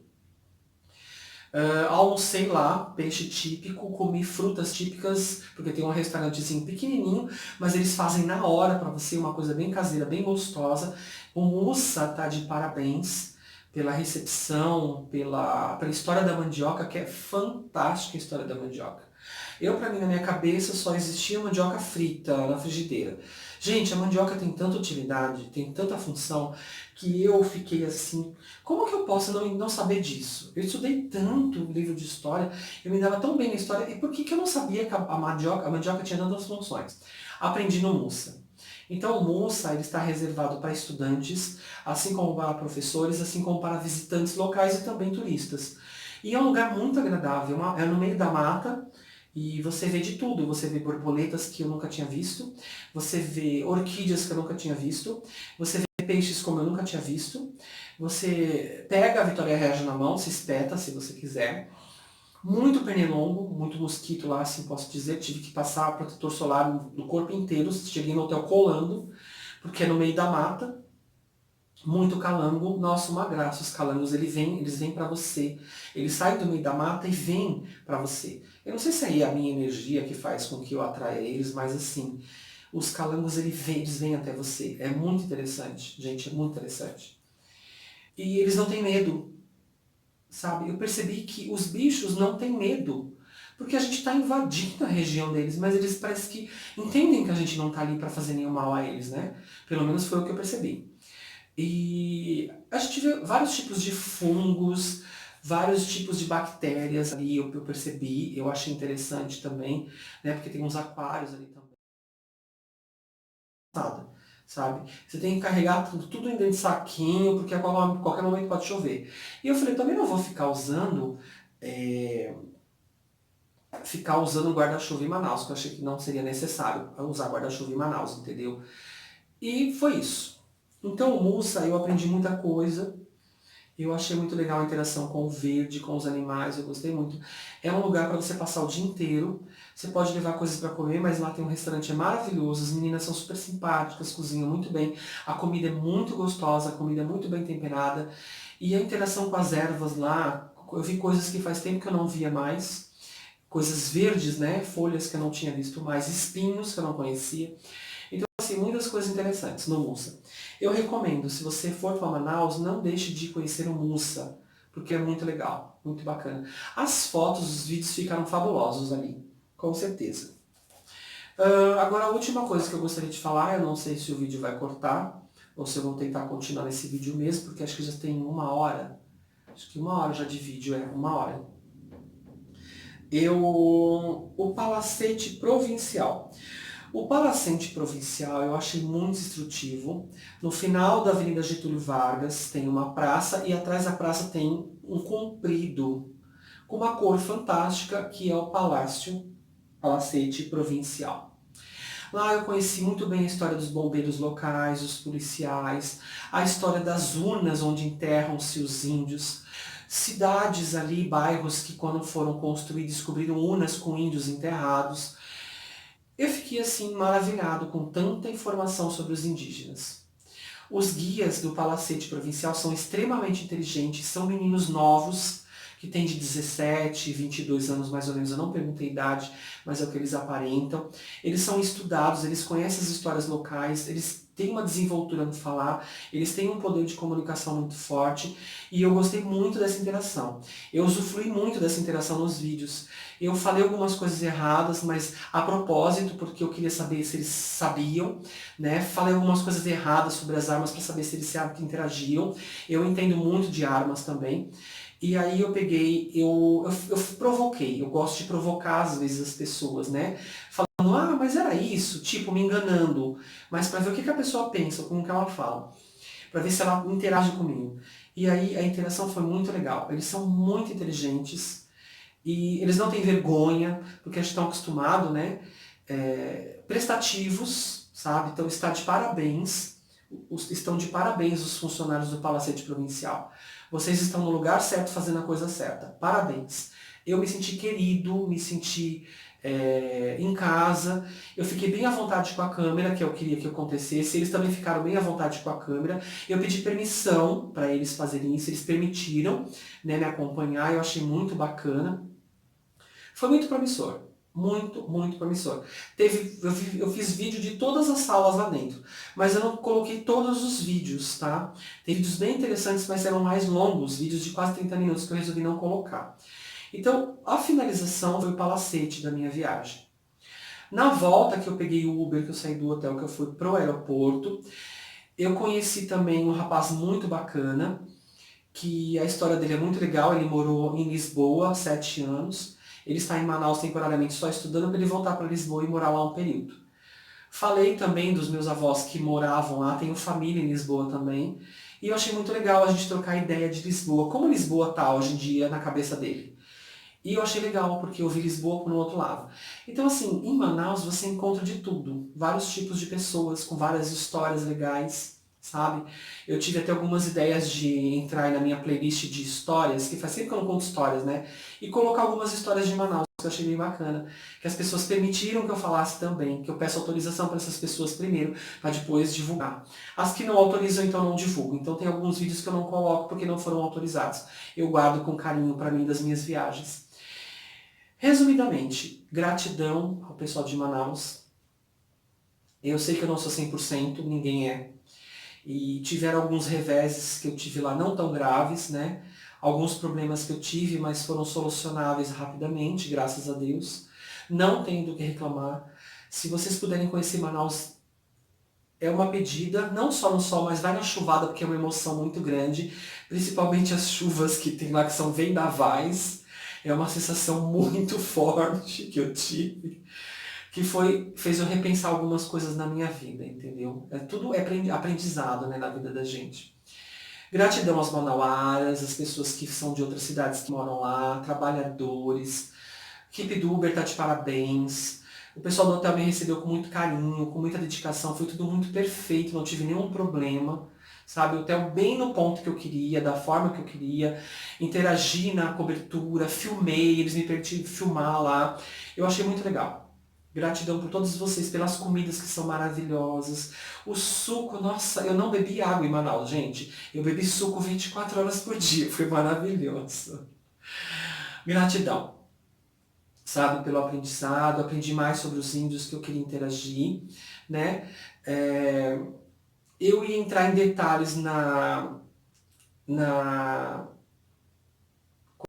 Almocei lá, peixe típico, comi frutas típicas, porque tem um restaurantezinho pequenininho, mas eles fazem na hora para você, uma coisa bem caseira, bem gostosa. O Mussa tá de parabéns pela recepção, pela história da mandioca, que é fantástica a história da mandioca. Pra mim, na minha cabeça, só existia mandioca frita na frigideira. Gente, a mandioca tem tanta utilidade, tem tanta função, que eu fiquei assim, como que eu posso não saber disso? Eu estudei tanto livro de história, eu me dava tão bem na história, e por que eu não sabia que a mandioca tinha tantas funções? Aprendi no Mussa. Então o Mussa ele está reservado para estudantes, assim como para professores, assim como para visitantes locais e também turistas. E é um lugar muito agradável, é no meio da mata, e você vê de tudo, você vê borboletas que eu nunca tinha visto, você vê orquídeas que eu nunca tinha visto, você vê peixes como eu nunca tinha visto. Você pega a Vitória Regia na mão, se espeta se você quiser. Muito pernilongo, muito mosquito lá, assim posso dizer. Tive que passar protetor solar no corpo inteiro. Cheguei no hotel colando, porque é no meio da mata. Muito calango, nossa, uma graça. Os calangos eles vêm para você. Eles saem do meio da mata e vêm para você. Eu não sei se aí é a minha energia que faz com que eu atraia eles, mas assim, os calangos eles vêm até você. É muito interessante, gente, é muito interessante. E eles não têm medo, sabe? Eu percebi que os bichos não têm medo, porque a gente está invadindo a região deles, mas eles parece que entendem que a gente não está ali para fazer nenhum mal a eles, né? Pelo menos foi o que eu percebi. E a gente vê vários tipos de fungos, vários tipos de bactérias ali, eu percebi, eu achei interessante também, né? Porque tem uns aquários ali também. Sabe? Você tem que carregar tudo dentro de saquinho, porque a qualquer momento pode chover. E eu falei, também não vou é, ficar usando guarda-chuva em Manaus, que eu achei que não seria necessário usar guarda-chuva em Manaus, entendeu? E foi isso. Então, o Mussa, eu aprendi muita coisa. Eu achei muito legal a interação com o verde, com os animais, eu gostei muito. É um lugar para você passar o dia inteiro. Você pode levar coisas para comer, mas lá tem um restaurante maravilhoso, as meninas são super simpáticas, cozinham muito bem, a comida é muito gostosa, a comida é muito bem temperada. E a interação com as ervas lá, eu vi coisas que faz tempo que eu não via mais. Coisas verdes, né? Folhas que eu não tinha visto mais, espinhos que eu não conhecia. Então, assim, muitas coisas interessantes no Mussa. Eu recomendo, se você for para Manaus, não deixe de conhecer o Mussa, porque é muito legal, muito bacana. As fotos, os vídeos ficaram fabulosos ali, com certeza. Agora, a última coisa que eu gostaria de falar, eu não sei se o vídeo vai cortar, ou se eu vou tentar continuar nesse vídeo mesmo, porque acho que já tem 1 hora. Acho que 1 hora já de vídeo, 1 hora. O Palacete Provincial. O Palacete Provincial eu achei muito instrutivo. No final da Avenida Getúlio Vargas tem uma praça e atrás da praça tem um comprido com uma cor fantástica que é o Palacete Provincial. Lá eu conheci muito bem a história dos bombeiros locais, os policiais, a história das urnas onde enterram-se os índios, cidades ali, bairros que quando foram construídos descobriram urnas com índios enterrados. Eu fiquei assim maravilhado com tanta informação sobre os indígenas. Os guias do Palacete Provincial são extremamente inteligentes, são meninos novos, que têm de 17, 22 anos mais ou menos, eu não perguntei a idade, mas é o que eles aparentam. Eles são estudados, eles conhecem as histórias locais, eles têm uma desenvoltura no falar, eles têm um poder de comunicação muito forte e eu gostei muito dessa interação. Eu usufrui muito dessa interação nos vídeos. Eu falei algumas coisas erradas, mas a propósito, porque eu queria saber se eles sabiam, né? Falei algumas coisas erradas sobre as armas para saber se eles se interagiam. Eu entendo muito de armas também. E aí eu peguei, eu provoquei, eu gosto de provocar às vezes as pessoas, né? Falando, ah, mas era isso, tipo, me enganando. Mas para ver o que a pessoa pensa, como que ela fala. Para ver se ela interage comigo. E aí a interação foi muito legal. Eles são muito inteligentes e eles não têm vergonha, porque eles estão acostumados, né? Prestativos, sabe? Então estão de parabéns os funcionários do Palacete Provincial. Vocês estão no lugar certo, fazendo a coisa certa. Parabéns. Eu me senti querido, me senti em casa. Eu fiquei bem à vontade com a câmera, que eu queria que acontecesse. Eles também ficaram bem à vontade com a câmera. Eu pedi permissão para eles fazerem isso. Eles permitiram, né, me acompanhar. Eu achei muito bacana. Foi muito promissor. Muito, muito promissor. Eu fiz vídeo de todas as salas lá dentro, mas eu não coloquei todos os vídeos, tá? Tem vídeos bem interessantes, mas eram mais longos, vídeos de quase 30 minutos que eu resolvi não colocar. Então, a finalização foi o palacete da minha viagem. Na volta que eu peguei o Uber, que eu saí do hotel, que eu fui pro aeroporto, eu conheci também um rapaz muito bacana, que a história dele é muito legal. Ele morou em Lisboa há 7 anos. Ele está em Manaus temporariamente só estudando para ele voltar para Lisboa e morar lá um período. Falei também dos meus avós que moravam lá, tenho família em Lisboa também. E eu achei muito legal a gente trocar ideia de Lisboa, como Lisboa está hoje em dia na cabeça dele. E eu achei legal porque eu vi Lisboa por um outro lado. Então assim, em Manaus você encontra de tudo. Vários tipos de pessoas com várias histórias legais, sabe? Eu tive até algumas ideias de entrar aí na minha playlist de histórias, que faz tempo que eu não conto histórias, né? E colocar algumas histórias de Manaus, que eu achei bem bacana. Que as pessoas permitiram que eu falasse também, que eu peço autorização para essas pessoas primeiro, para depois divulgar. As que não autorizam, então não divulgo. Então tem alguns vídeos que eu não coloco porque não foram autorizados. Eu guardo com carinho para mim das minhas viagens. Resumidamente, gratidão ao pessoal de Manaus. Eu sei que eu não sou 100%, ninguém é. E tiveram alguns reveses que eu tive lá não tão graves, né? Alguns problemas que eu tive, mas foram solucionáveis rapidamente, graças a Deus. Não tenho do que reclamar. Se vocês puderem conhecer Manaus, é uma pedida, não só no sol, mas vai na chuvada, porque é uma emoção muito grande. Principalmente as chuvas que tem lá, que são vendavais. É uma sensação muito forte que eu tive, que fez eu repensar algumas coisas na minha vida, entendeu? Tudo é aprendizado, né, na vida da gente. Gratidão aos manauaras, as pessoas que são de outras cidades que moram lá, trabalhadores. A equipe do Uber tá de parabéns. O pessoal do hotel me recebeu com muito carinho, com muita dedicação, foi tudo muito perfeito, não tive nenhum problema. Sabe, o hotel bem no ponto que eu queria, da forma que eu queria, interagi na cobertura, filmei, eles me permitiram filmar lá. Eu achei muito legal. Gratidão por todos vocês, pelas comidas que são maravilhosas. O suco, nossa, eu não bebi água em Manaus, gente. Eu bebi suco 24 horas por dia, foi maravilhoso. Gratidão, sabe, pelo aprendizado. Aprendi mais sobre os índios que eu queria interagir, né? Eu ia entrar em detalhes na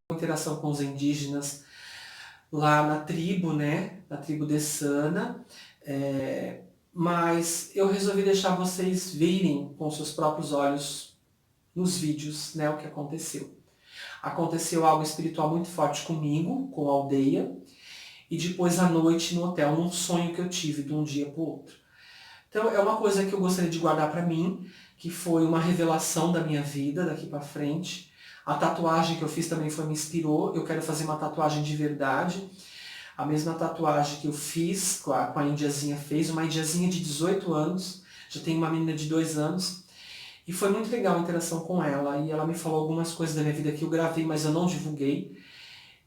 interação com os indígenas lá na tribo, né? Na tribo Dessana. Mas eu resolvi deixar vocês verem com seus próprios olhos nos vídeos, né, o que aconteceu. Aconteceu algo espiritual muito forte comigo, com a aldeia, e depois à noite no hotel, num sonho que eu tive de um dia para o outro. Então é uma coisa que eu gostaria de guardar para mim, que foi uma revelação da minha vida daqui para frente. A tatuagem que eu fiz também me inspirou. Eu quero fazer uma tatuagem de verdade. A mesma tatuagem que eu fiz, com a indiazinha fez, uma indiazinha de 18 anos, já tem uma menina de 2 anos, e foi muito legal a interação com ela, e ela me falou algumas coisas da minha vida que eu gravei, mas eu não divulguei,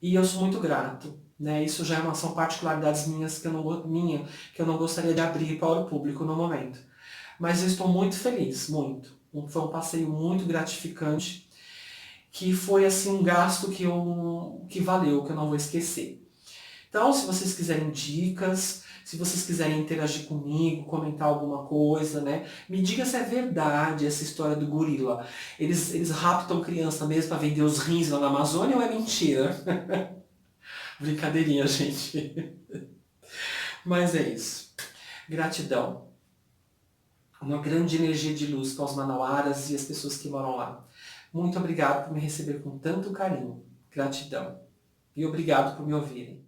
e eu sou muito grato, né? Isso já são particularidades minhas que eu não gostaria de abrir para o público no momento. Mas eu estou muito feliz, muito. Foi um passeio muito gratificante, que foi assim um gasto que valeu, que eu não vou esquecer. Então, se vocês quiserem dicas, se vocês quiserem interagir comigo, comentar alguma coisa, né? Me diga se é verdade essa história do gorila. Eles raptam criança mesmo para vender os rins lá na Amazônia ou é mentira? Brincadeirinha, gente. Mas é isso. Gratidão. Uma grande energia de luz para os manauaras e as pessoas que moram lá. Muito obrigado por me receber com tanto carinho. Gratidão. E obrigado por me ouvirem.